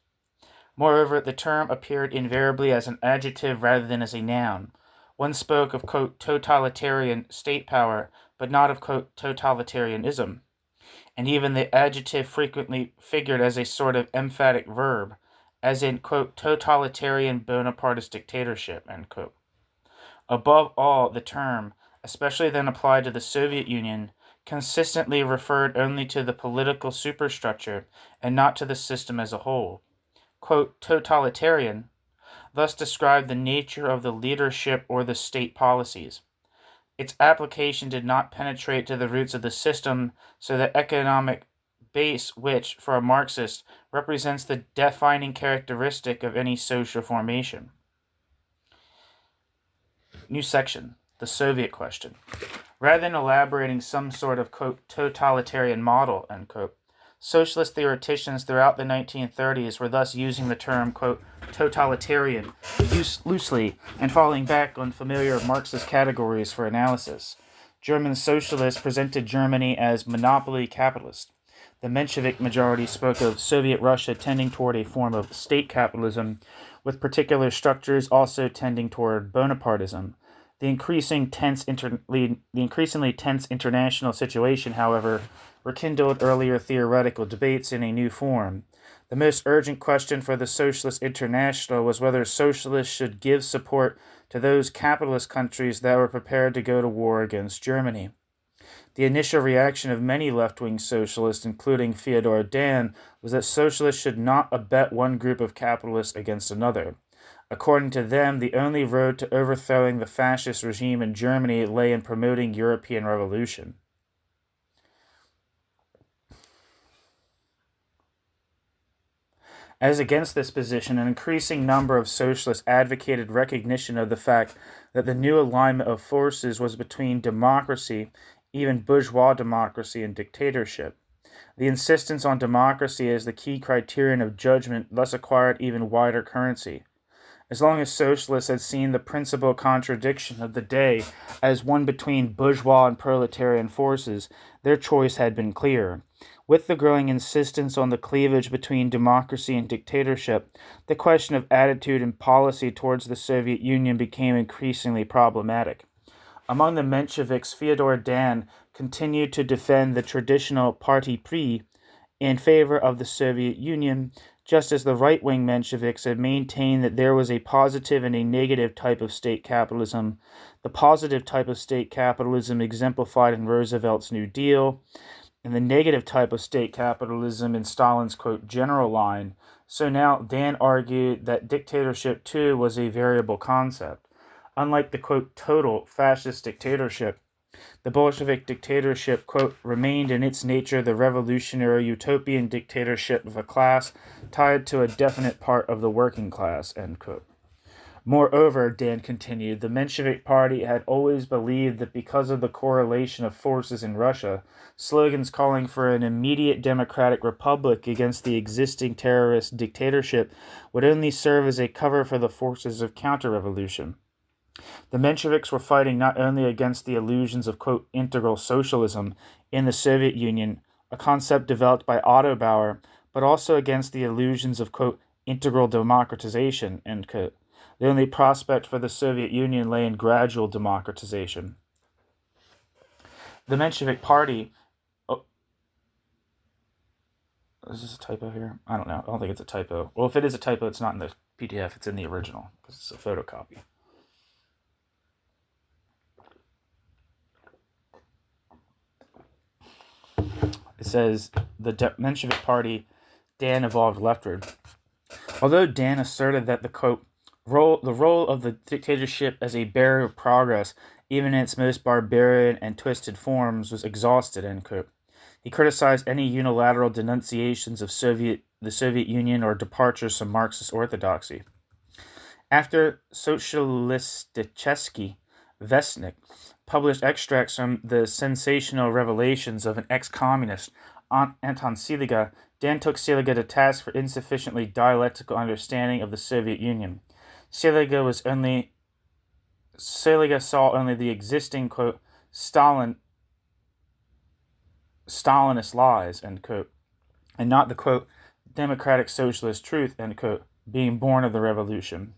Moreover, the term appeared invariably as an adjective rather than as a noun. One spoke of, quote, totalitarian state power, but not of, quote, totalitarianism. And even the adjective frequently figured as a sort of emphatic verb, as in, quote, totalitarian Bonapartist dictatorship, end quote. Above all, the term, especially then applied to the Soviet Union, consistently referred only to the political superstructure and not to the system as a whole. Quote, totalitarian thus described the nature of the leadership or the state policies. Its application did not penetrate to the roots of the system, so the economic base which, for a Marxist, represents the defining characteristic of any social formation. New section, the Soviet question. Rather than elaborating some sort of, quote, totalitarian model, end quote, Socialist theoreticians throughout the 1930s were thus using the term, quote, totalitarian loosely and falling back on familiar Marxist categories for analysis. German socialists presented Germany as monopoly capitalist. The Menshevik majority spoke of Soviet Russia tending toward a form of state capitalism, with particular structures also tending toward Bonapartism. The increasingly tense international situation, however, rekindled earlier theoretical debates in a new form. The most urgent question for the Socialist International was whether socialists should give support to those capitalist countries that were prepared to go to war against Germany. The initial reaction of many left-wing socialists, including Fyodor Dan, was that socialists should not abet one group of capitalists against another. According to them, the only road to overthrowing the fascist regime in Germany lay in promoting European revolution. As against this position, an increasing number of socialists advocated recognition of the fact that the new alignment of forces was between democracy, even bourgeois democracy, and dictatorship. The insistence on democracy as the key criterion of judgment thus acquired even wider currency. As long as socialists had seen the principal contradiction of the day as one between bourgeois and proletarian forces, their choice had been clear. With the growing insistence on the cleavage between democracy and dictatorship, the question of attitude and policy towards the Soviet Union became increasingly problematic. Among the Mensheviks, Fyodor Dan continued to defend the traditional parti pris in favor of the Soviet Union, just as the right-wing Mensheviks had maintained that there was a positive and a negative type of state capitalism, the positive type of state capitalism exemplified in Roosevelt's New Deal, and the negative type of state capitalism in Stalin's, quote, general line. So now Dan argued that dictatorship, too, was a variable concept. Unlike the, quote, total fascist dictatorship, the Bolshevik dictatorship, quote, remained in its nature the revolutionary utopian dictatorship of a class tied to a definite part of the working class, end quote. Moreover, Dan continued, the Menshevik Party had always believed that because of the correlation of forces in Russia, slogans calling for an immediate democratic republic against the existing terrorist dictatorship would only serve as a cover for the forces of counter-revolution. The Mensheviks were fighting not only against the illusions of, quote, integral socialism in the Soviet Union, a concept developed by Otto Bauer, but also against the illusions of, quote, integral democratization, end quote. The only prospect for the Soviet Union lay in gradual democratization. The Menshevik Party... is this a typo here? I don't know. I don't think it's a typo. Well, if it is a typo, it's not in the PDF. It's in the original, because it's a photocopy. It says, the Menshevik Party, Dan evolved leftward. Although Dan asserted that the, quote, the role of the dictatorship as a barrier of progress, even in its most barbarian and twisted forms, was exhausted, end quote. He criticized any unilateral denunciations of the Soviet Union or departures from Marxist orthodoxy. After Sotsialisticheskii Vestnik published extracts from the sensational revelations of an ex-communist, Anton Siliga, Dan took Siliga to task for insufficiently dialectical understanding of the Soviet Union. Siliga saw only the existing, quote, Stalinist lies, end quote, and not the, quote, democratic socialist truth, end quote, being born of the revolution.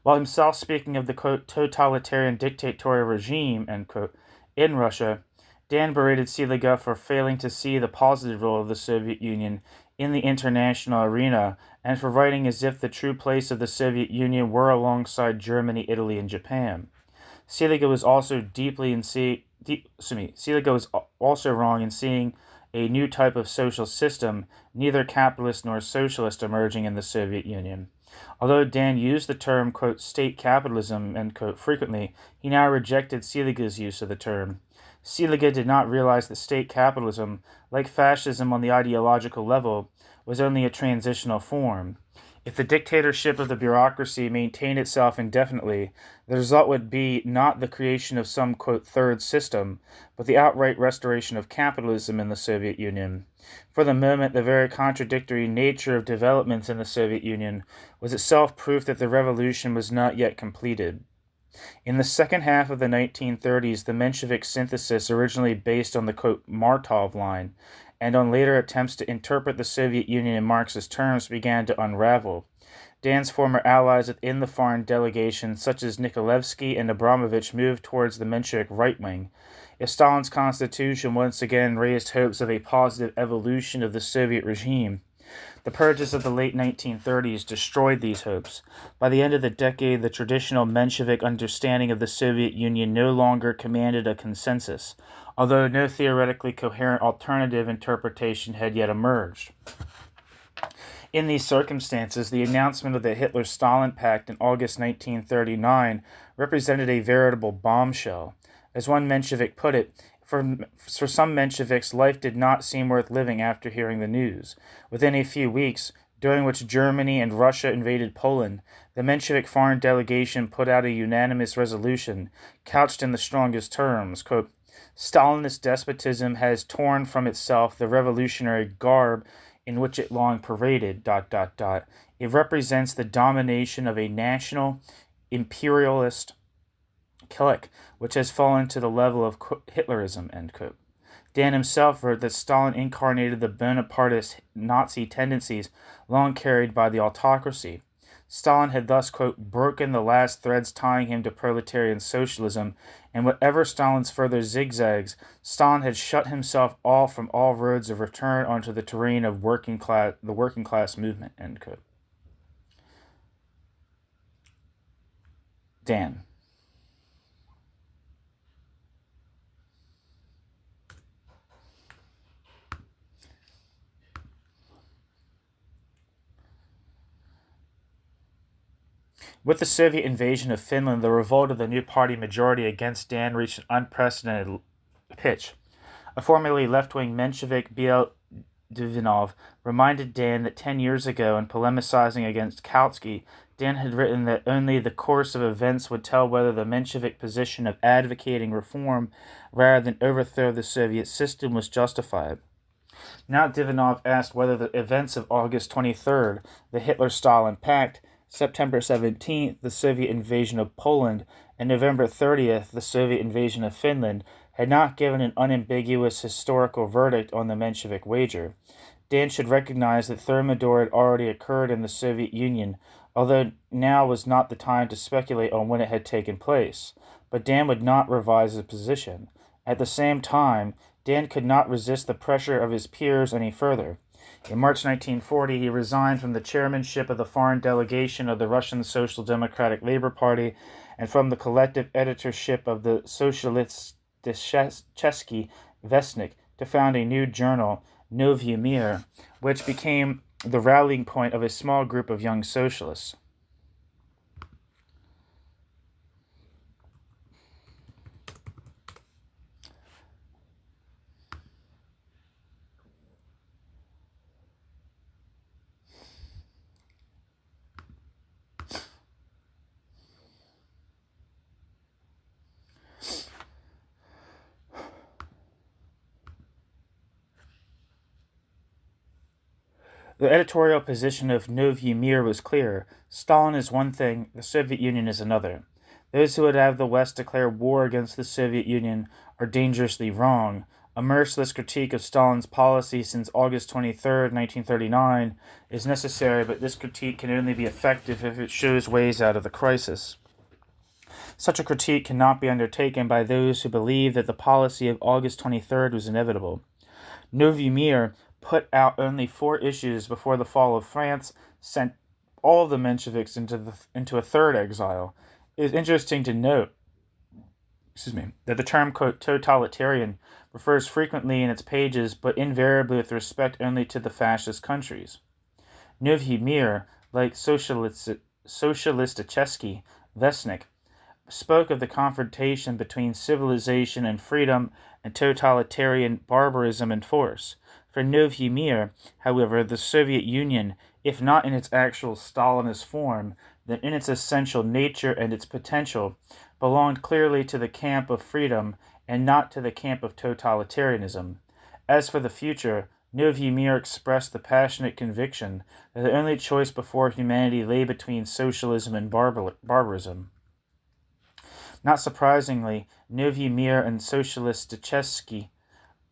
While himself speaking of the, quote, totalitarian dictatorial regime, end quote, in Russia, Dan berated Siliga for failing to see the positive role of the Soviet Union in the international arena and for writing as if the true place of the Soviet Union were alongside Germany, Italy, and Japan. Siliga was also wrong in seeing a new type of social system, neither capitalist nor socialist, emerging in the Soviet Union. Although Dan used the term, quote, state capitalism, end quote, frequently, he now rejected Siliga's use of the term. Siliga did not realize that state capitalism, like fascism on the ideological level, was only a transitional form. If the dictatorship of the bureaucracy maintained itself indefinitely, the result would be not the creation of some, quote, third system, but the outright restoration of capitalism in the Soviet Union. For the moment, the very contradictory nature of developments in the Soviet Union was itself proof that the revolution was not yet completed. In the second half of the 1930s, the Menshevik synthesis, originally based on the quote Martov line, and on later attempts to interpret the Soviet Union in Marxist terms, began to unravel. Dan's former allies within the foreign delegation, such as Nikolevsky and Abramovich, moved towards the Menshevik right wing. If Stalin's constitution once again raised hopes of a positive evolution of the Soviet regime, the purges of the late 1930s destroyed these hopes. By the end of the decade, the traditional Menshevik understanding of the Soviet Union no longer commanded a consensus, although no theoretically coherent alternative interpretation had yet emerged. In these circumstances, the announcement of the Hitler-Stalin Pact in August 1939 represented a veritable bombshell. As one Menshevik put it, for some Mensheviks, life did not seem worth living after hearing the news. Within a few weeks, during which Germany and Russia invaded Poland, the Menshevik foreign delegation put out a unanimous resolution, couched in the strongest terms, quote, Stalinist despotism has torn from itself the revolutionary garb in which it long paraded, ... It represents the domination of a national imperialist clique, which has fallen to the level of Hitlerism, end quote. Dan himself wrote that Stalin incarnated the Bonapartist Nazi tendencies long carried by the autocracy. Stalin had thus, quote, broken the last threads tying him to proletarian socialism, and whatever Stalin's further zigzags, Stalin had shut himself off from all roads of return onto the terrain of the working class movement, end quote. Dan. With the Soviet invasion of Finland, the revolt of the new party majority against Dan reached an unprecedented pitch. A formerly left-wing Menshevik, B.L. Divinov, reminded Dan that 10 years ago, in polemicizing against Kautsky, Dan had written that only the course of events would tell whether the Menshevik position of advocating reform rather than overthrow the Soviet system was justified. Now Divinov asked whether the events of August 23rd, the Hitler-Stalin Pact, September 17th, the Soviet invasion of Poland, and November 30th, the Soviet invasion of Finland, had not given an unambiguous historical verdict on the Menshevik wager. Dan should recognize that Thermidor had already occurred in the Soviet Union, although now was not the time to speculate on when it had taken place. But Dan would not revise his position. At the same time, Dan could not resist the pressure of his peers any further. In March 1940, he resigned from the chairmanship of the foreign delegation of the Russian Social Democratic Labor Party and from the collective editorship of the Sotsialisticheskii Vestnik to found a new journal, Novy Mir, which became the rallying point of a small group of young socialists. The editorial position of Novy Mir was clear. Stalin is one thing, the Soviet Union is another. Those who would have the West declare war against the Soviet Union are dangerously wrong. A merciless critique of Stalin's policy since August 23, 1939 is necessary, but this critique can only be effective if it shows ways out of the crisis. Such a critique cannot be undertaken by those who believe that the policy of August 23rd was inevitable. Novy Mir put out only 4 issues before the fall of France, sent all of the Mensheviks into a third exile. It is interesting to note that the term, quote, totalitarian refers frequently in its pages, but invariably with respect only to the fascist countries. Novy Mir, like Sotsialisticheskii Vestnik, spoke of the confrontation between civilization and freedom and totalitarian barbarism and force. For Novy Mir, however, the Soviet Union, if not in its actual Stalinist form, then in its essential nature and its potential, belonged clearly to the camp of freedom and not to the camp of totalitarianism. As for the future, Novi Mir expressed the passionate conviction that the only choice before humanity lay between socialism and barbarism. Not surprisingly, Novi Mir and Sotsialisticheskii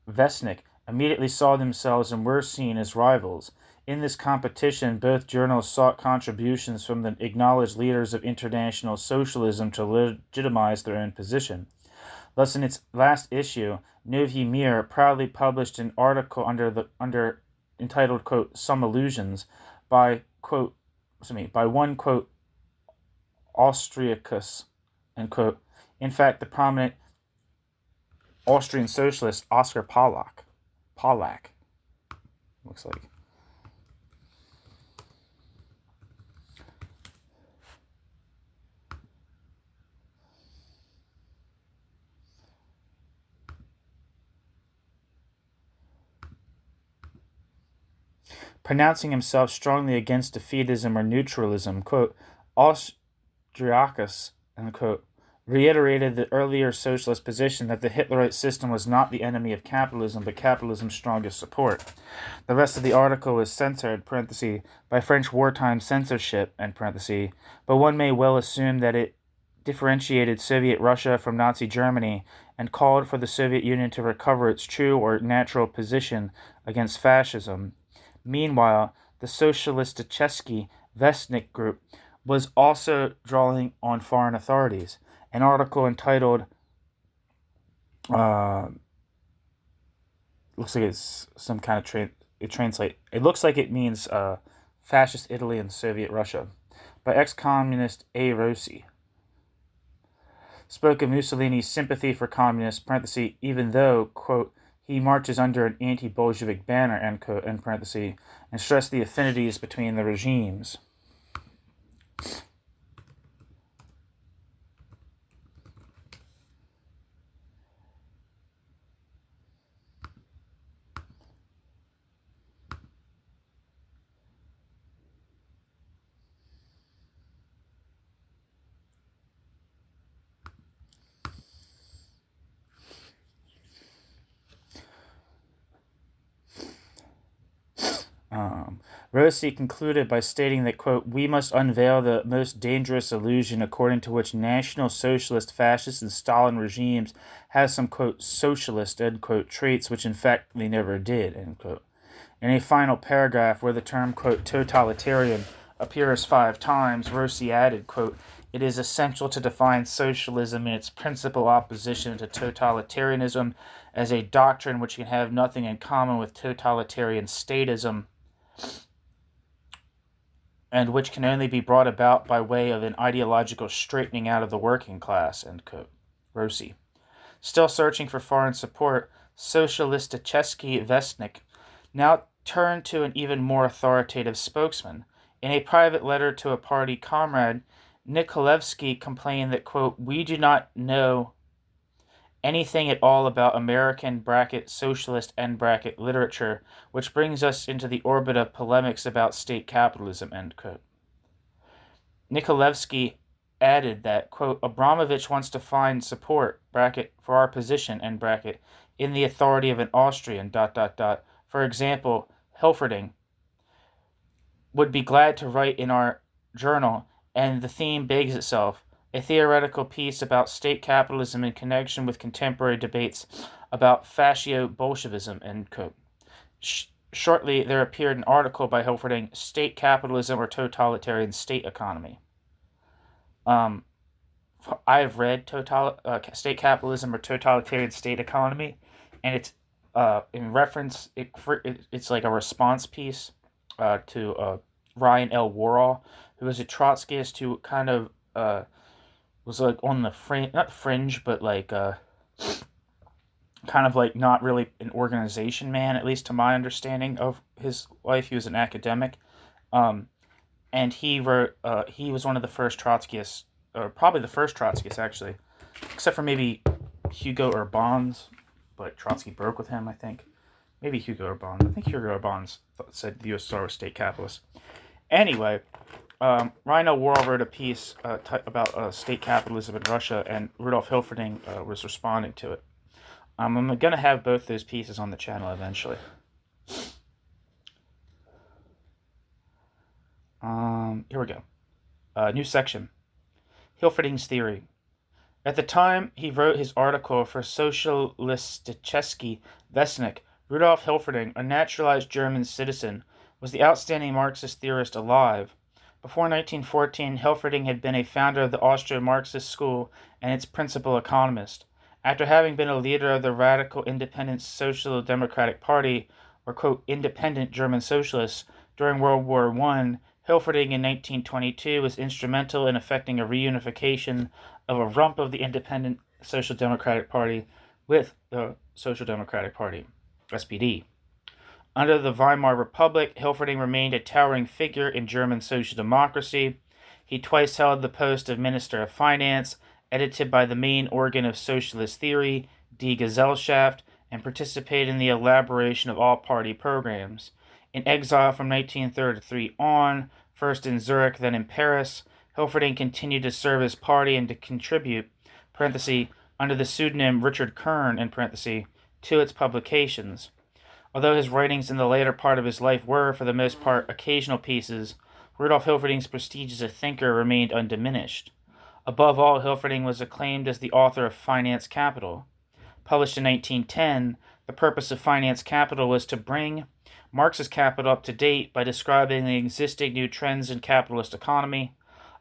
Vestnik immediately saw themselves and were seen as rivals. In this competition, both journals sought contributions from the acknowledged leaders of international socialism to legitimize their own position. Thus, in its last issue, Novi Mir proudly published an article entitled, quote, "Some Illusions" by one, quote, Austriacus, end quote. In fact, the prominent Austrian socialist Oscar Pollack, looks like. Pronouncing himself strongly against defeatism or neutralism, quote, Austriacus, end quote, reiterated the earlier socialist position that the Hitlerite system was not the enemy of capitalism, but capitalism's strongest support. The rest of the article is censored, by French wartime censorship, but one may well assume that it differentiated Soviet Russia from Nazi Germany and called for the Soviet Union to recover its true or natural position against fascism. Meanwhile, the Sotsialisticheskii Vestnik group was also drawing on foreign authorities. An article entitled, looks like it's some kind of it looks like it means fascist Italy and Soviet Russia, by ex-communist A. Rossi, spoke of Mussolini's sympathy for communists, even though, quote, he marches under an anti-Bolshevik banner, end quote, and stressed the affinities between the regimes. Rossi concluded by stating that, quote, we must unveil the most dangerous illusion according to which National Socialist, Fascist, and Stalin regimes have some, quote, socialist, end quote, traits which in fact they never did, end quote. In a final paragraph where the term, quote, totalitarian appears 5 times, Rossi added, quote, it is essential to define socialism in its principal opposition to totalitarianism as a doctrine which can have nothing in common with totalitarian statism, and which can only be brought about by way of an ideological straightening out of the working class, end quote. Rossi. Still searching for foreign support, Sotsialisticheskii Vestnik now turned to an even more authoritative spokesman. In a private letter to a party comrade, Nikolevsky complained that, quote, we do not know anything at all about American (socialist) literature, which brings us into the orbit of polemics about state capitalism, end quote. Nikolevsky added that, quote, Abramovich wants to find support, for our position, in the authority of an Austrian, For example, Hilferding would be glad to write in our journal, and the theme begs itself, a theoretical piece about state capitalism in connection with contemporary debates about fascio-Bolshevism, end quote. Shortly, there appeared an article by Hilferding, State Capitalism or Totalitarian State Economy. I have read State Capitalism or Totalitarian State Economy, and it's in reference, it's like a response piece to Ryan L. Worrall, who was a Trotskyist who kind of was like on the not fringe, but like kind of like not really an organization man, at least to my understanding of his life. He was an academic, and he wrote. He was one of the first Trotskyists, or probably the first Trotskyist actually, except for maybe Hugo Urban's, but Trotsky broke with him, I think. Maybe Hugo Urban. I think Hugo Urban's said the USSR was state capitalist. Anyway. Ryan L. Worrall wrote a piece about state capitalism in Russia, and Rudolf Hilferding was responding to it. I'm going to have both those pieces on the channel eventually. Here we go. New section. Hilferding's theory. At the time he wrote his article for Sotsialisticheskii Vestnik, Rudolf Hilferding, a naturalized German citizen, was the outstanding Marxist theorist alive. Before 1914, Hilferding had been a founder of the Austrian Marxist School and its principal economist. After having been a leader of the radical independent Social Democratic Party, or quote, independent German socialists, during World War I, Hilferding in 1922 was instrumental in effecting a reunification of a rump of the independent Social Democratic Party with the Social Democratic Party, SPD. Under the Weimar Republic, Hilferding remained a towering figure in German social democracy. He twice held the post of Minister of Finance, edited by the main organ of socialist theory, Die Gesellschaft, and participated in the elaboration of all party programs. In exile from 1933 on, first in Zurich, then in Paris, Hilferding continued to serve his party and to contribute, under the pseudonym Richard Kern, to its publications. Although his writings in the later part of his life were, for the most part, occasional pieces, Rudolf Hilferding's prestige as a thinker remained undiminished. Above all, Hilferding was acclaimed as the author of Finance Capital. Published in 1910, the purpose of Finance Capital was to bring Marxist capital up to date by describing the existing new trends in capitalist economy.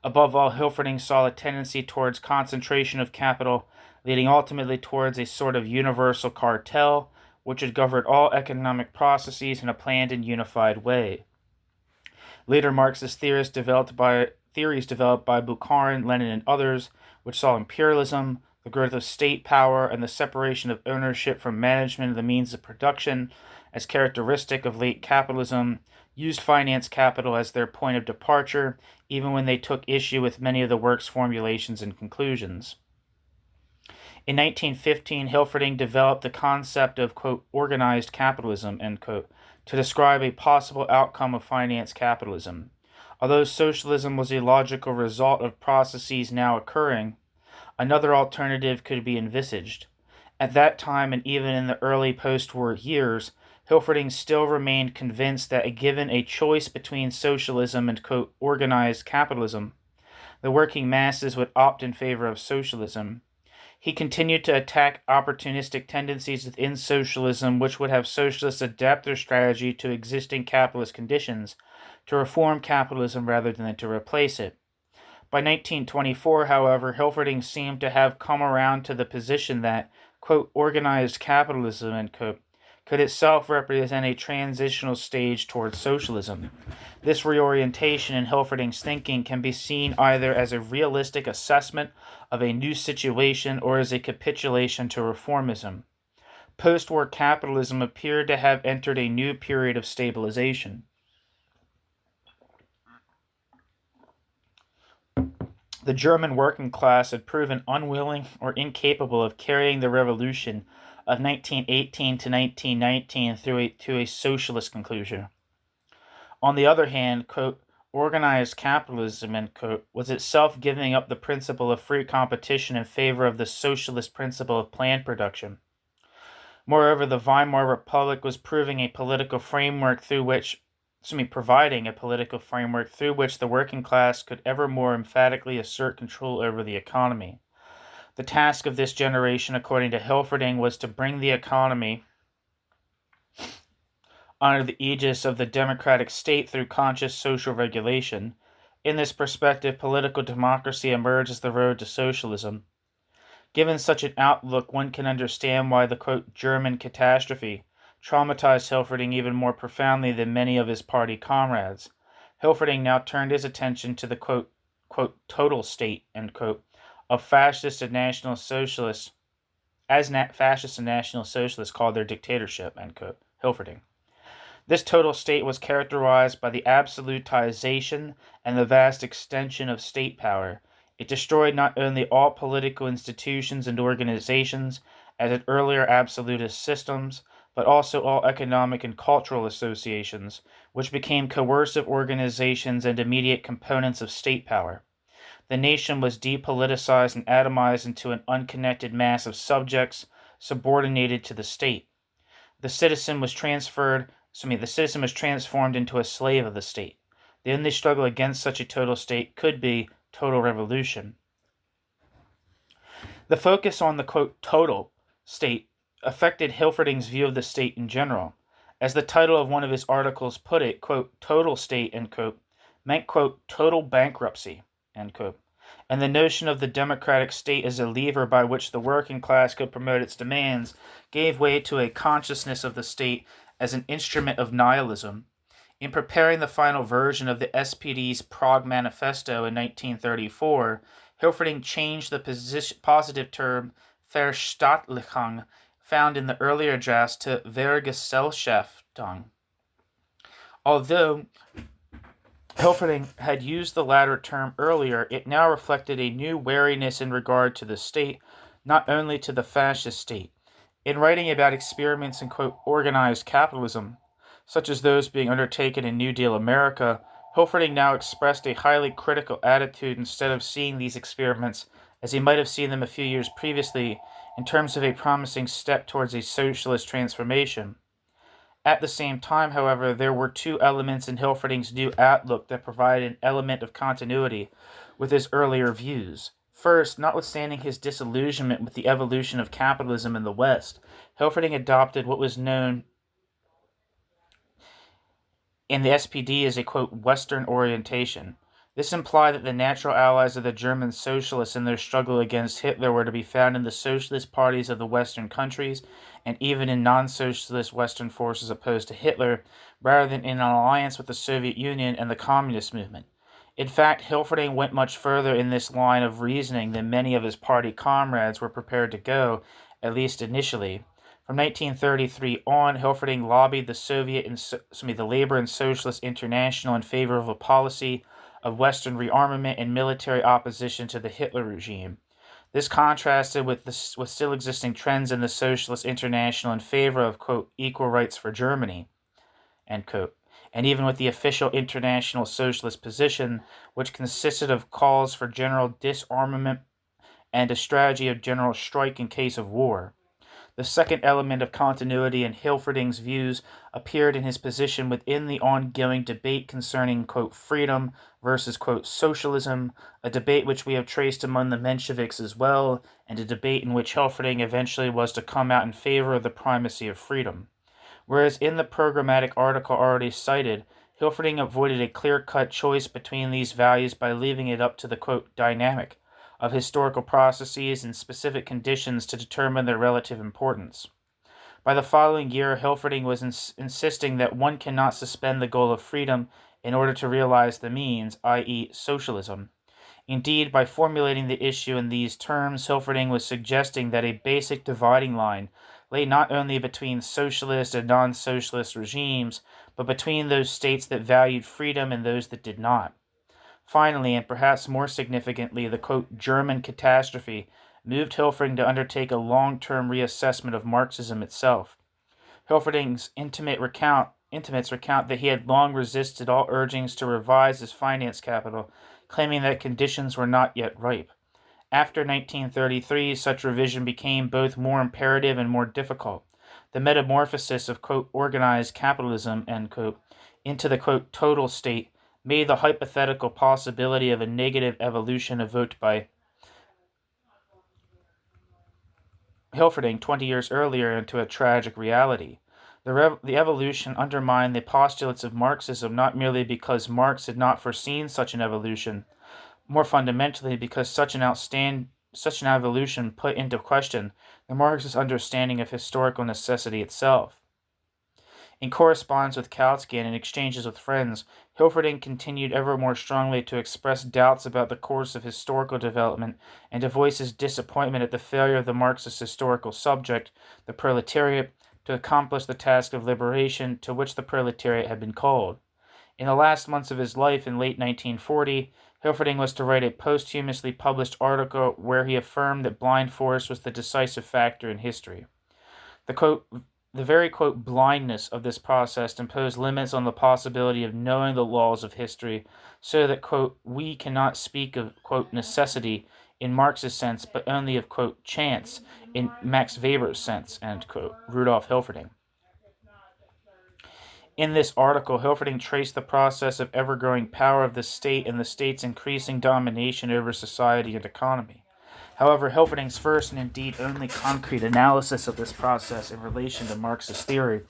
Above all, Hilferding saw a tendency towards concentration of capital, leading ultimately towards a sort of universal cartel, which had governed all economic processes in a planned and unified way. Later Marxist theories developed by Bukharin, Lenin, and others, which saw imperialism, the growth of state power, and the separation of ownership from management of the means of production as characteristic of late capitalism, used finance capital as their point of departure, even when they took issue with many of the work's formulations and conclusions. In 1915, Hilferding developed the concept of, quote, organized capitalism, end quote, to describe a possible outcome of finance capitalism. Although socialism was a logical result of processes now occurring, another alternative could be envisaged. At that time, and even in the early post-war years, Hilferding still remained convinced that given a choice between socialism and, quote, organized capitalism, the working masses would opt in favor of socialism. He continued to attack opportunistic tendencies within socialism, which would have socialists adapt their strategy to existing capitalist conditions, to reform capitalism rather than to replace it. By 1924, however, Hilferding seemed to have come around to the position that, quote, organized capitalism, end quote, could itself represent a transitional stage towards socialism. This reorientation in Hilferding's thinking can be seen either as a realistic assessment of a new situation or as a capitulation to reformism. Post-war capitalism appeared to have entered a new period of stabilization. The German working class had proven unwilling or incapable of carrying the revolution of 1918 to 1919 to a socialist conclusion. On the other hand, quote, organized capitalism, end quote, was itself giving up the principle of free competition in favor of the socialist principle of planned production. Moreover, the Weimar Republic was providing a political framework through which the working class could ever more emphatically assert control over the economy. The task of this generation, according to Hilferding, was to bring the economy under the aegis of the democratic state through conscious social regulation. In this perspective, political democracy emerged as the road to socialism. Given such an outlook, one can understand why the, quote, German catastrophe traumatized Hilferding even more profoundly than many of his party comrades. Hilferding now turned his attention to the, quote, total state, end quote, of fascists and National Socialists, fascists and National Socialists called their dictatorship, end quote, Hilferding. This total state was characterized by the absolutization and the vast extension of state power. It destroyed not only all political institutions and organizations, as in earlier absolutist systems, but also all economic and cultural associations, which became coercive organizations and immediate components of state power. The nation was depoliticized and atomized into an unconnected mass of subjects subordinated to the state. The citizen was transformed into a slave of the state. The only struggle against such a total state could be total revolution. The focus on the, quote, total state affected Hilferding's view of the state in general. As the title of one of his articles put it, quote, total state, end quote, meant, quote, total bankruptcy, end quote. And the notion of the democratic state as a lever by which the working class could promote its demands gave way to a consciousness of the state as an instrument of nihilism. In preparing the final version of the SPD's Prague Manifesto in 1934, Hilferding changed the positive term Verstaatlichung found in the earlier drafts to Vergesellschaftung. Although Hilferding had used the latter term earlier, it now reflected a new wariness in regard to the state, not only to the fascist state. In writing about experiments in, quote, organized capitalism, such as those being undertaken in New Deal America, Hilferding now expressed a highly critical attitude instead of seeing these experiments as he might have seen them a few years previously in terms of a promising step towards a socialist transformation. At the same time, however, there were two elements in Hilferding's new outlook that provided an element of continuity with his earlier views. First, notwithstanding his disillusionment with the evolution of capitalism in the West, Hilferding adopted what was known in the SPD as a, quote, Western orientation. This implied that the natural allies of the German socialists in their struggle against Hitler were to be found in the socialist parties of the Western countries and even in non-socialist Western forces opposed to Hitler, rather than in an alliance with the Soviet Union and the Communist movement. In fact, Hilferding went much further in this line of reasoning than many of his party comrades were prepared to go, at least initially. From 1933 on, Hilferding lobbied the Labor and Socialist International in favor of a policy of Western rearmament and military opposition to the Hitler regime. This contrasted with still existing trends in the Socialist International in favor of, quote, equal rights for Germany, end quote, and even with the official international socialist position, which consisted of calls for general disarmament and a strategy of general strike in case of war. The second element of continuity in Hilferding's views appeared in his position within the ongoing debate concerning, quote, freedom versus, quote, socialism, a debate which we have traced among the Mensheviks as well, and a debate in which Hilferding eventually was to come out in favor of the primacy of freedom. Whereas in the programmatic article already cited, Hilferding avoided a clear-cut choice between these values by leaving it up to the, quote, dynamic of historical processes and specific conditions to determine their relative importance. By the following year, Hilferding was insisting that one cannot suspend the goal of freedom in order to realize the means, i.e., socialism. Indeed, by formulating the issue in these terms, Hilferding was suggesting that a basic dividing line lay not only between socialist and non-socialist regimes, but between those states that valued freedom and those that did not. Finally, and perhaps more significantly, the, quote, German catastrophe moved Hilferding to undertake a long-term reassessment of Marxism itself. Hilferding's intimates recount that he had long resisted all urgings to revise his finance capital, claiming that conditions were not yet ripe. After 1933, such revision became both more imperative and more difficult. The metamorphosis of, quote, organized capitalism, end quote, into the, quote, total state made the hypothetical possibility of a negative evolution evoked by Hilferding 20 years earlier into a tragic reality. The evolution undermined the postulates of Marxism not merely because Marx had not foreseen such an evolution, more fundamentally because such an evolution put into question the Marxist understanding of historical necessity itself. In correspondence with Kautsky and in exchanges with friends, Hilferding continued ever more strongly to express doubts about the course of historical development and to voice his disappointment at the failure of the Marxist historical subject, the proletariat, to accomplish the task of liberation to which the proletariat had been called. In the last months of his life in late 1940, Hilferding was to write a posthumously published article where he affirmed that blind force was the decisive factor in history. The very, quote, blindness of this process imposed limits on the possibility of knowing the laws of history, so that, quote, we cannot speak of, quote, necessity in Marx's sense, but only of, quote, chance in Max Weber's sense, end quote, Rudolf Hilferding. In this article, Hilferding traced the process of ever-growing power of the state and the state's increasing domination over society and economy. However, Hilferding's first and indeed only concrete analysis of this process in relation to Marxist theory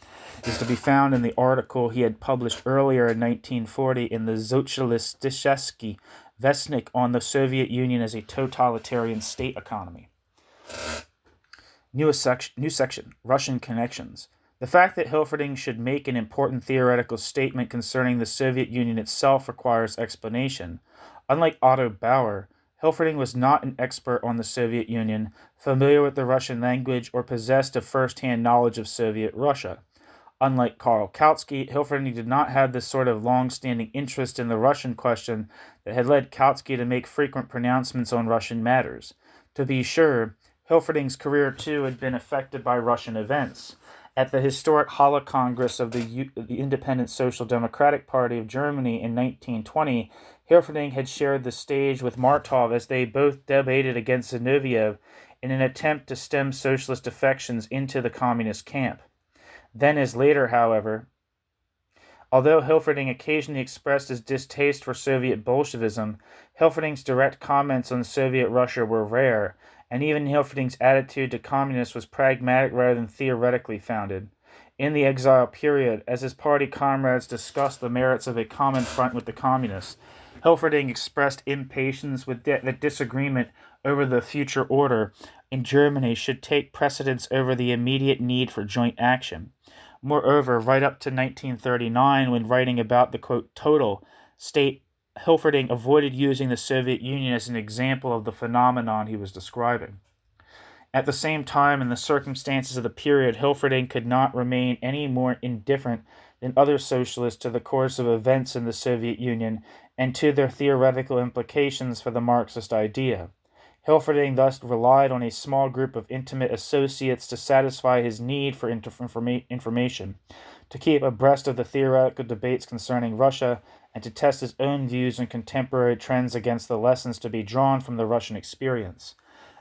is to be found in the article he had published earlier in 1940 in the Sotsialisticheskii Vestnik on the Soviet Union as a totalitarian state economy. New section, Russian connections. The fact that Hilferding should make an important theoretical statement concerning the Soviet Union itself requires explanation. Unlike Otto Bauer, Hilferding was not an expert on the Soviet Union, familiar with the Russian language, or possessed of first-hand knowledge of Soviet Russia. Unlike Karl Kautsky, Hilferding did not have the sort of long-standing interest in the Russian question that had led Kautsky to make frequent pronouncements on Russian matters. To be sure, Hilferding's career too had been affected by Russian events. At the historic Halle Congress of the Independent Social Democratic Party of Germany in 1920, Hilferding had shared the stage with Martov as they both debated against Zinoviev in an attempt to stem socialist defections into the communist camp. Then as later, however, although Hilferding occasionally expressed his distaste for Soviet Bolshevism, Hilferding's direct comments on Soviet Russia were rare, and even Hilferding's attitude to communists was pragmatic rather than theoretically founded. In the exile period, as his party comrades discussed the merits of a common front with the communists, Hilferding expressed impatience with that disagreement over the future order in Germany should take precedence over the immediate need for joint action. Moreover, right up to 1939, when writing about the, quote, total state, Hilferding avoided using the Soviet Union as an example of the phenomenon he was describing. At the same time, in the circumstances of the period, Hilferding could not remain any more indifferent than other socialists to the course of events in the Soviet Union and to their theoretical implications for the Marxist idea. Hilferding thus relied on a small group of intimate associates to satisfy his need for information, to keep abreast of the theoretical debates concerning Russia, and to test his own views on contemporary trends against the lessons to be drawn from the Russian experience.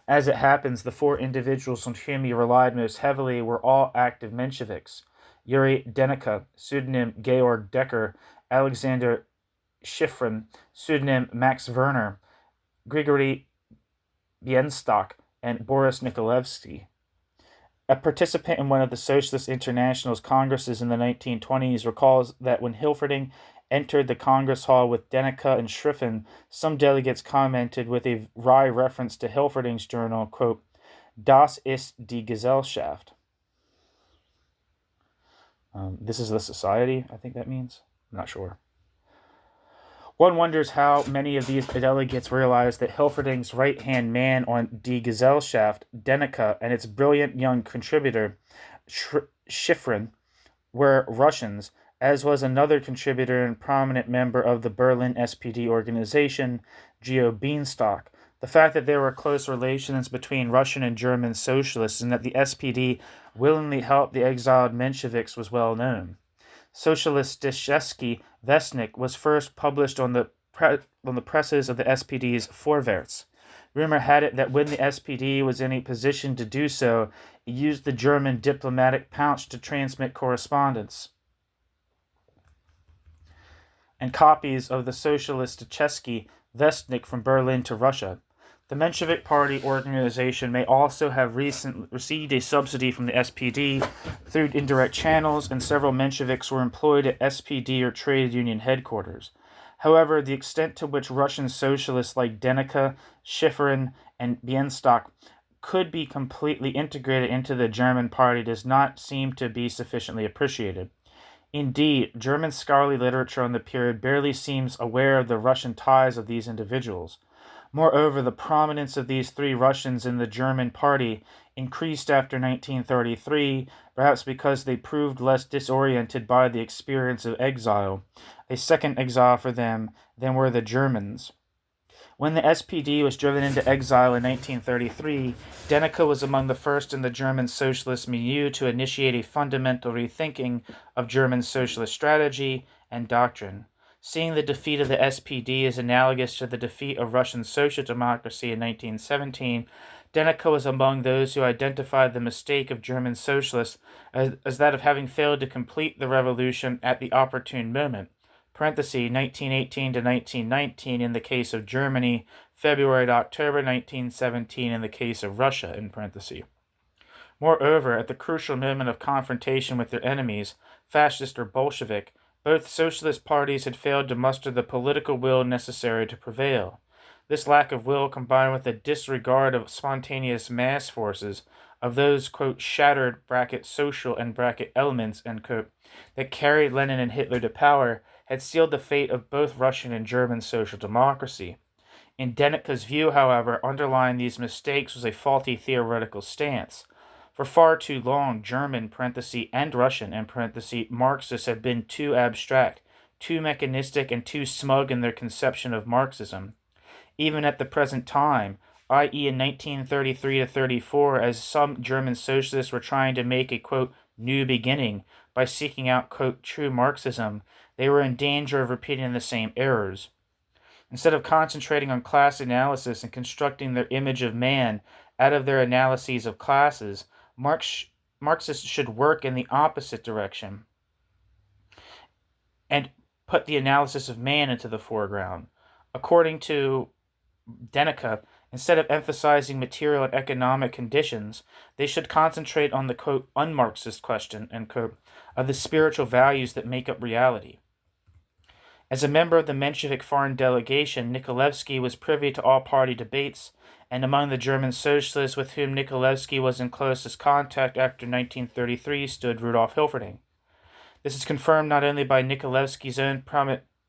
As it happens, the four individuals on whom he relied most heavily were all active Mensheviks: Yuri Denica, pseudonym Georg Decker; Alexander Schifrin, pseudonym Max Werner; Grigory Bienstock, and Boris Nikolevsky. A participant in one of the Socialist International's congresses in the 1920s recalls that when Hilferding entered the Congress Hall with Denica and Schifrin, some delegates commented with a wry reference to Hilferding's journal, quote, "Das ist die Gesellschaft." This is the society, I think that means. I'm not sure. One wonders how many of these delegates realized that Hilferding's right-hand man on Die Gesellschaft, Denica, and its brilliant young contributor, Schifrin, were Russians, as was another contributor and prominent member of the Berlin SPD organization, Geo Bienstock. The fact that there were close relations between Russian and German socialists and that the SPD willingly helped the exiled Mensheviks was well known. Sotsialisticheskii Vestnik was first published on the presses of the SPD's Vorwärts. Rumor had it that when the SPD was in a position to do so, it used the German diplomatic pouch to transmit correspondence and copies of the Sotsialisticheskii Vestnik from Berlin to Russia. The Menshevik Party organization may also have received a subsidy from the SPD through indirect channels, and several Mensheviks were employed at SPD or trade union headquarters. However, the extent to which Russian socialists like Denica, Schifrin, and Bienstock could be completely integrated into the German party does not seem to be sufficiently appreciated. Indeed, German scholarly literature on the period barely seems aware of the Russian ties of these individuals. Moreover, the prominence of these three Russians in the German party increased after 1933, perhaps because they proved less disoriented by the experience of exile, a second exile for them, than were the Germans. When the SPD was driven into exile in 1933, Denica was among the first in the German socialist milieu to initiate a fundamental rethinking of German socialist strategy and doctrine. Seeing the defeat of the SPD as analogous to the defeat of Russian social democracy in 1917, Deniker was among those who identified the mistake of German socialists as that of having failed to complete the revolution at the opportune moment, parenthesis, 1918 to 1919 in the case of Germany, February to October 1917 in the case of Russia, in parenthesis. Moreover, at the crucial moment of confrontation with their enemies, fascist or Bolshevik, both socialist parties had failed to muster the political will necessary to prevail. This lack of will, combined with a disregard of spontaneous mass forces, of those, quote, shattered, bracket, social, and bracket, elements, end quote, that carried Lenin and Hitler to power, had sealed the fate of both Russian and German social democracy. In Deniker's view, however, underlying these mistakes was a faulty theoretical stance. For far too long, German, parenthesis, and Russian, in parenthesis, Marxists had been too abstract, too mechanistic, and too smug in their conception of Marxism. Even at the present time, i.e. in 1933 to 34, as some German socialists were trying to make a, quote, new beginning by seeking out, quote, true Marxism, they were in danger of repeating the same errors. Instead of concentrating on class analysis and constructing their image of man out of their analyses of classes, Marxists should work in the opposite direction and put the analysis of man into the foreground. According to Deniker, instead of emphasizing material and economic conditions, they should concentrate on the, quote, un-Marxist question, end quote, of the spiritual values that make up reality. As a member of the Menshevik foreign delegation, Nikolevsky was privy to all party debates, and among the German socialists with whom Nikolevsky was in closest contact after 1933 stood Rudolf Hilferding. This is confirmed not only by Nikolevsky's own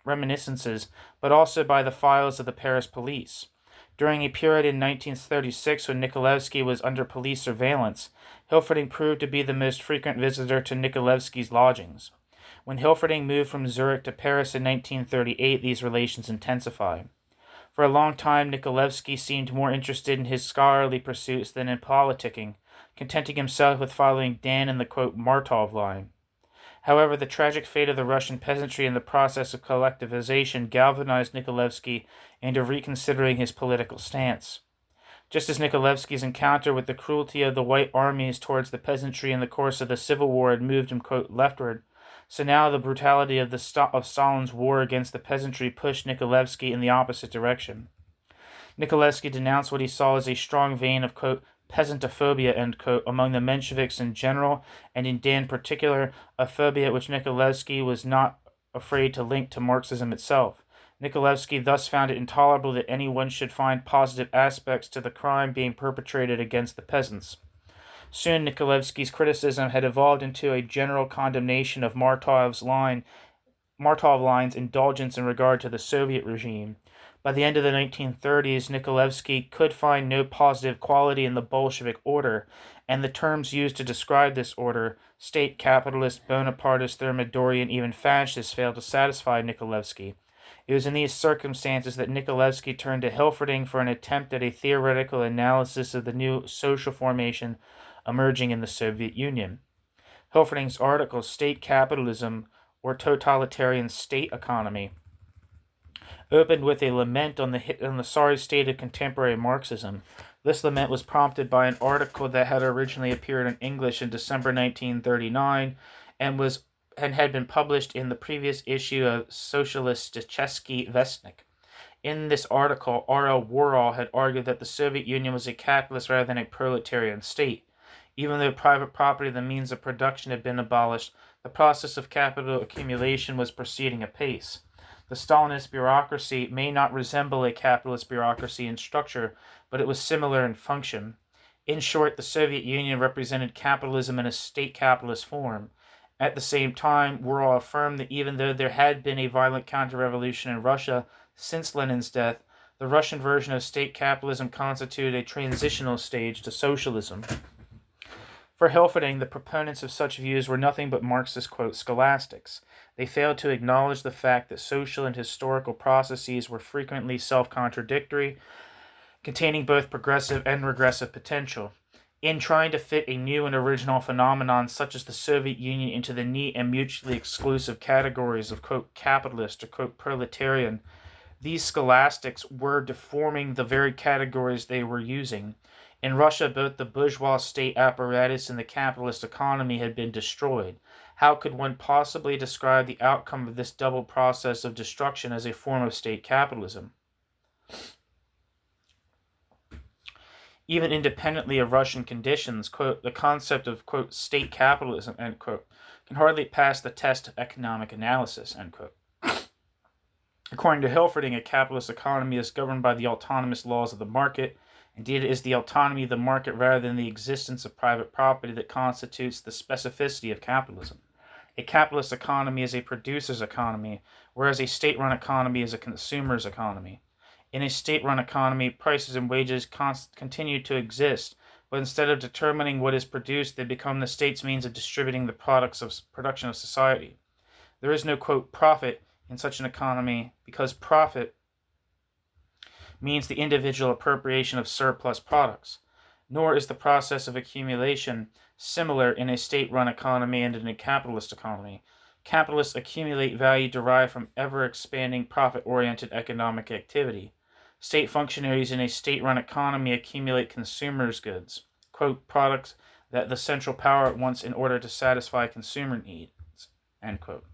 reminiscences, but also by the files of the Paris police. During a period in 1936 when Nikolevsky was under police surveillance, Hilferding proved to be the most frequent visitor to Nikolevsky's lodgings. When Hilferding moved from Zurich to Paris in 1938, these relations intensified. For a long time, Nikolevsky seemed more interested in his scholarly pursuits than in politicking, contenting himself with following Dan in the, quote, Martov line. However, the tragic fate of the Russian peasantry in the process of collectivization galvanized Nikolevsky into reconsidering his political stance. Just as Nikolevsky's encounter with the cruelty of the white armies towards the peasantry in the course of the Civil War had moved him, quote, leftward, so now the brutality of Stalin's war against the peasantry pushed Nikolevsky in the opposite direction. Nikolevsky denounced what he saw as a strong vein of, quote, peasantophobia, end quote, among the Mensheviks in general, and in Dan particular, a phobia which Nikolevsky was not afraid to link to Marxism itself. Nikolevsky thus found it intolerable that anyone should find positive aspects to the crime being perpetrated against the peasants. Soon Nikolevsky's criticism had evolved into a general condemnation of Martov's line's indulgence in regard to the Soviet regime. By the end of the 1930s, Nikolevsky could find no positive quality in the Bolshevik order, and the terms used to describe this order, state capitalist, Bonapartist, Thermidorian, even fascist, failed to satisfy Nikolevsky. It was in these circumstances that Nikolevsky turned to Hilferding for an attempt at a theoretical analysis of the new social formation emerging in the Soviet Union. Hilferding's article, State Capitalism or Totalitarian State Economy, opened with a lament on the sorry state of contemporary Marxism. This lament was prompted by an article that had originally appeared in English in December 1939 and had been published in the previous issue of Sotsialisticheskii Vestnik. In this article, R.L. Worrall had argued that the Soviet Union was a capitalist rather than a proletarian state. Even though private property, the means of production, had been abolished, the process of capital accumulation was proceeding apace. The Stalinist bureaucracy may not resemble a capitalist bureaucracy in structure, but it was similar in function. In short, the Soviet Union represented capitalism in a state capitalist form. At the same time, Worrall affirmed that even though there had been a violent counter-revolution in Russia since Lenin's death, the Russian version of state capitalism constituted a transitional stage to socialism. For Hilferding, the proponents of such views were nothing but Marxist, quote, scholastics. They failed to acknowledge the fact that social and historical processes were frequently self-contradictory, containing both progressive and regressive potential. In trying to fit a new and original phenomenon such as the Soviet Union into the neat and mutually exclusive categories of, quote, capitalist or, quote, proletarian, these scholastics were deforming the very categories they were using. In Russia, both the bourgeois state apparatus and the capitalist economy had been destroyed. How could one possibly describe the outcome of this double process of destruction as a form of state capitalism? Even independently of Russian conditions, quote, the concept of, quote, state capitalism, end quote, can hardly pass the test of economic analysis, end quote. According to Hilferding, a capitalist economy is governed by the autonomous laws of the market. Indeed, it is the autonomy of the market rather than the existence of private property that constitutes the specificity of capitalism. A capitalist economy is a producer's economy, whereas a state-run economy is a consumer's economy. In a state-run economy, prices and wages continue to exist, but instead of determining what is produced, they become the state's means of distributing the products of production of society. There is no, quote, profit in such an economy because profit means the individual appropriation of surplus products, nor is the process of accumulation similar in a state-run economy and in a capitalist economy. Capitalists accumulate value derived from ever-expanding profit-oriented economic activity. State functionaries in a state-run economy accumulate consumers' goods, quote, products that the central power wants in order to satisfy consumer needs, end quote.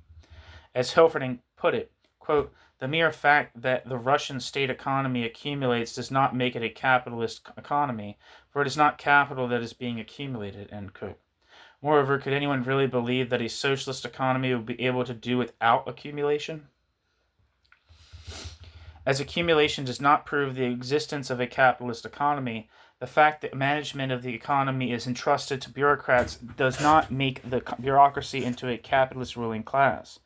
As Hilferding put it, quote, the mere fact that the Russian state economy accumulates does not make it a capitalist economy, for it is not capital that is being accumulated, end quote. Moreover, could anyone really believe that a socialist economy would be able to do without accumulation? As accumulation does not prove the existence of a capitalist economy, the fact that management of the economy is entrusted to bureaucrats does not make the bureaucracy into a capitalist ruling class.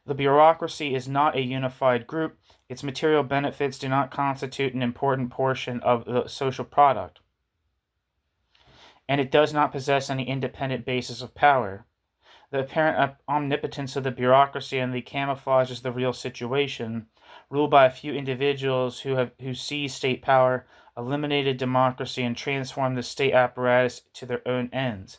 The bureaucracy is not a unified group. Its material benefits do not constitute an important portion of the social product. And it does not possess any independent basis of power. The apparent omnipotence of the bureaucracy and the camouflages the real situation, ruled by a few individuals who seized state power, eliminated democracy, and transformed the state apparatus to their own ends.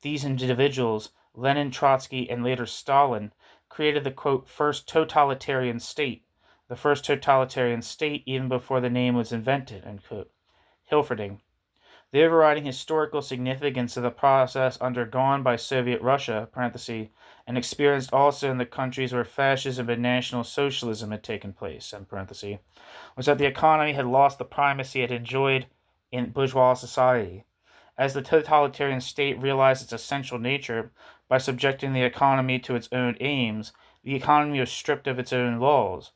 These individuals, Lenin, Trotsky, and later Stalin, created the, quote, first totalitarian state, the first totalitarian state even before the name was invented, end quote. Hilferding. The overriding historical significance of the process undergone by Soviet Russia, parenthesis, and experienced also in the countries where fascism and National Socialism had taken place, end parenthesis, was that the economy had lost the primacy it enjoyed in bourgeois society. As the totalitarian state realized its essential nature by subjecting the economy to its own aims, the economy was stripped of its own laws.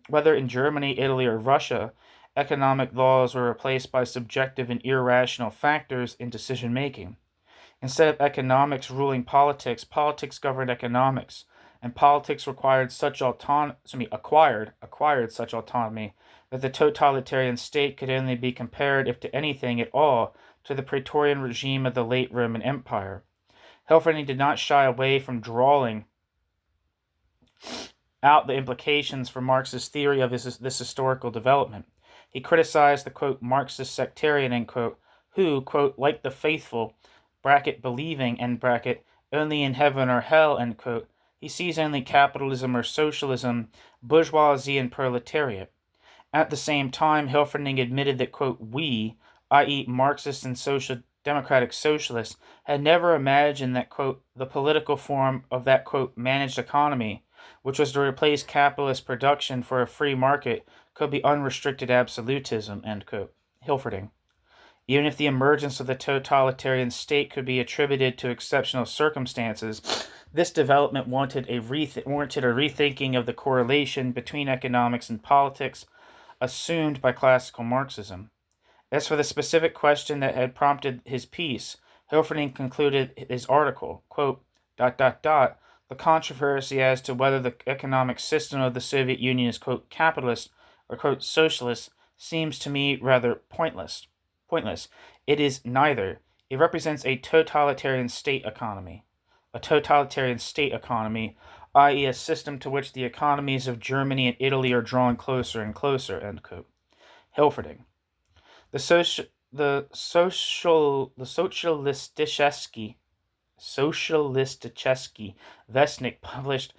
Whether in Germany, Italy, or Russia, economic laws were replaced by subjective and irrational factors in decision-making. Instead of economics ruling politics, politics governed economics, and politics acquired such autonomy that the totalitarian state could only be compared, if to anything at all, to the Praetorian regime of the late Roman Empire. Hilferding did not shy away from drawing out the implications for Marxist theory of this historical development. He criticized the, quote, Marxist sectarian, end quote, who, quote, like the faithful, bracket, believing, end bracket, only in heaven or hell, end quote, he sees only capitalism or socialism, bourgeoisie, and proletariat. At the same time, Hilferding admitted that, quote, we, i.e. Marxists and social democratic socialists, had never imagined that, quote, the political form of that, quote, managed economy, which was to replace capitalist production for a free market, could be unrestricted absolutism, end quote. Hilferding. Even if the emergence of the totalitarian state could be attributed to exceptional circumstances, this development warranted a rethinking of the correlation between economics and politics assumed by classical Marxism. As for the specific question that had prompted his piece, Hilferding concluded his article, quote, the controversy as to whether the economic system of the Soviet Union is, quote, capitalist or, quote, socialist seems to me rather pointless. It is neither. It represents a totalitarian state economy. A totalitarian state economy, i.e. a system to which the economies of Germany and Italy are drawn closer and closer, end quote. Hilferding. The Sotsialisticheskii Vestnik published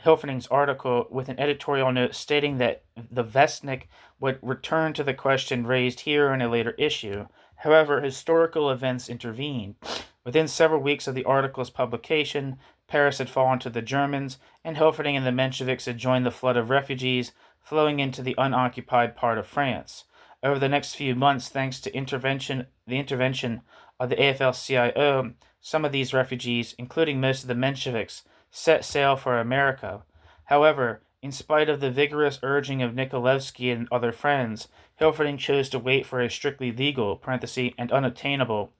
Hilferding's article with an editorial note stating that the Vestnik would return to the question raised here in a later issue, However, historical events intervened. Within several weeks of the article's publication, Paris had fallen to the Germans, and Hilferding and the Mensheviks had joined the flood of refugees flowing into the unoccupied part of France. Over the next few months, thanks to the intervention of the AFL-CIO, some of these refugees, including most of the Mensheviks, set sail for America. However, in spite of the vigorous urging of Nikolevsky and other friends, Hilferding chose to wait for a strictly legal (and unattainable)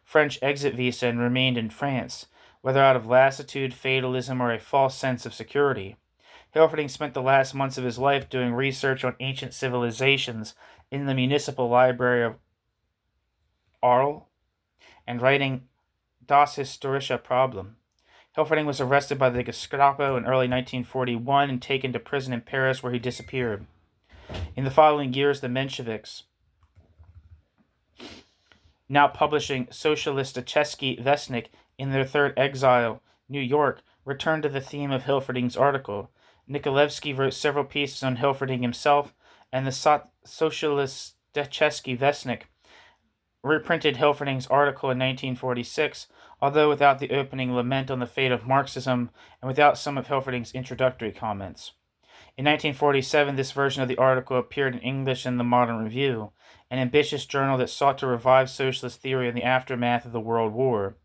French exit visa and remained in France, whether out of lassitude, fatalism, or a false sense of security. Hilferding spent the last months of his life doing research on ancient civilizations in the municipal library of Arles and writing Das Historische Problem. Hilferding was arrested by the Gestapo in early 1941 and taken to prison in Paris, where he disappeared. In the following years, the Mensheviks, now publishing Sotsialisticheskii Vestnik in their third exile, New York, returned to the theme of Hilferding's article. Nikolevsky wrote several pieces on Hilferding himself, and the Sotsialisticheskii Vestnik reprinted Hilferding's article in 1946, although without the opening lament on the fate of Marxism and without some of Hilferding's introductory comments. In 1947, this version of the article appeared in English in the Modern Review, an ambitious journal that sought to revive socialist theory in the aftermath of the World War.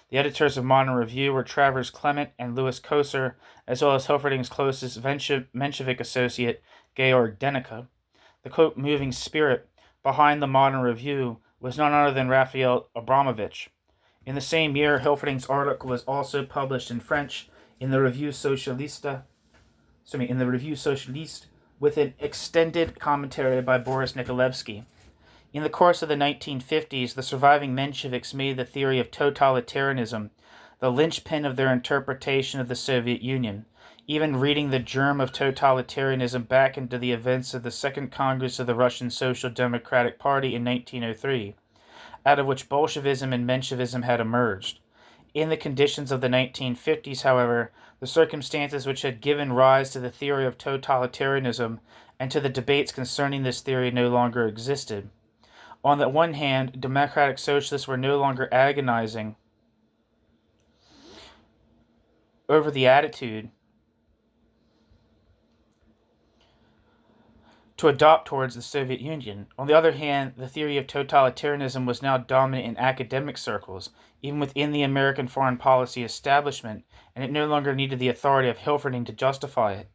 The editors of Modern Review were Travers Clement and Louis Kosar, as well as Hilferding's closest Menshevik associate, Georg Deneke. The quote, moving spirit behind the Modern Review was none other than Raphael Abramovich. In the same year, Hilferding's article was also published in French in the Revue Socialiste, with an extended commentary by Boris Nikolevsky. In the course of the 1950s, the surviving Mensheviks made the theory of totalitarianism the linchpin of their interpretation of the Soviet Union, even reading the germ of totalitarianism back into the events of the Second Congress of the Russian Social Democratic Party in 1903, out of which Bolshevism and Menshevism had emerged. In the conditions of the 1950s, however, the circumstances which had given rise to the theory of totalitarianism and to the debates concerning this theory no longer existed. On the one hand, democratic socialists were no longer agonizing over the attitude to adopt towards the Soviet Union. On the other hand, the theory of totalitarianism was now dominant in academic circles, even within the American foreign policy establishment, and it no longer needed the authority of Hilferding to justify it.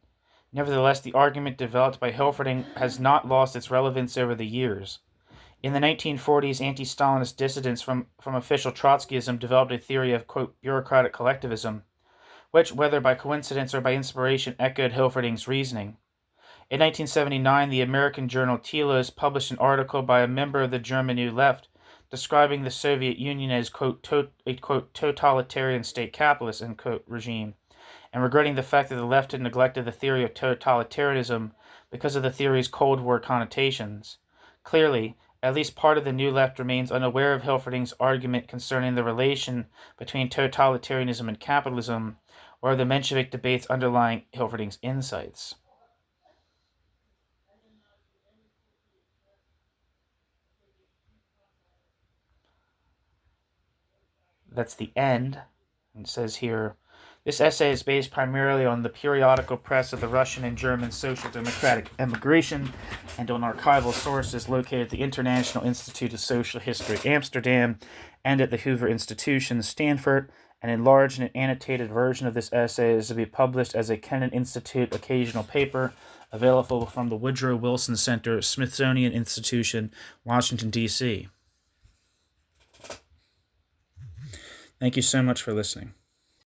Nevertheless, the argument developed by Hilferding has not lost its relevance over the years. In the 1940s, anti-Stalinist dissidents from official Trotskyism developed a theory of, quote, bureaucratic collectivism, which, whether by coincidence or by inspiration, echoed Hilferding's reasoning. In 1979, the American journal Telos published an article by a member of the German New Left describing the Soviet Union as, quote, a, quote, totalitarian state capitalist, end quote, regime, and regretting the fact that the left had neglected the theory of totalitarianism because of the theory's Cold War connotations. Clearly, at least part of the New Left remains unaware of Hilferding's argument concerning the relation between totalitarianism and capitalism, or the Menshevik debates underlying Hilferding's insights. That's the end. It says here, this essay is based primarily on the periodical press of the Russian and German social democratic emigration and on archival sources located at the International Institute of Social History, Amsterdam, and at the Hoover Institution, Stanford. An enlarged and annotated version of this essay is to be published as a Kennan Institute occasional paper, available from the Woodrow Wilson Center, Smithsonian Institution, Washington, D.C. Thank you so much for listening.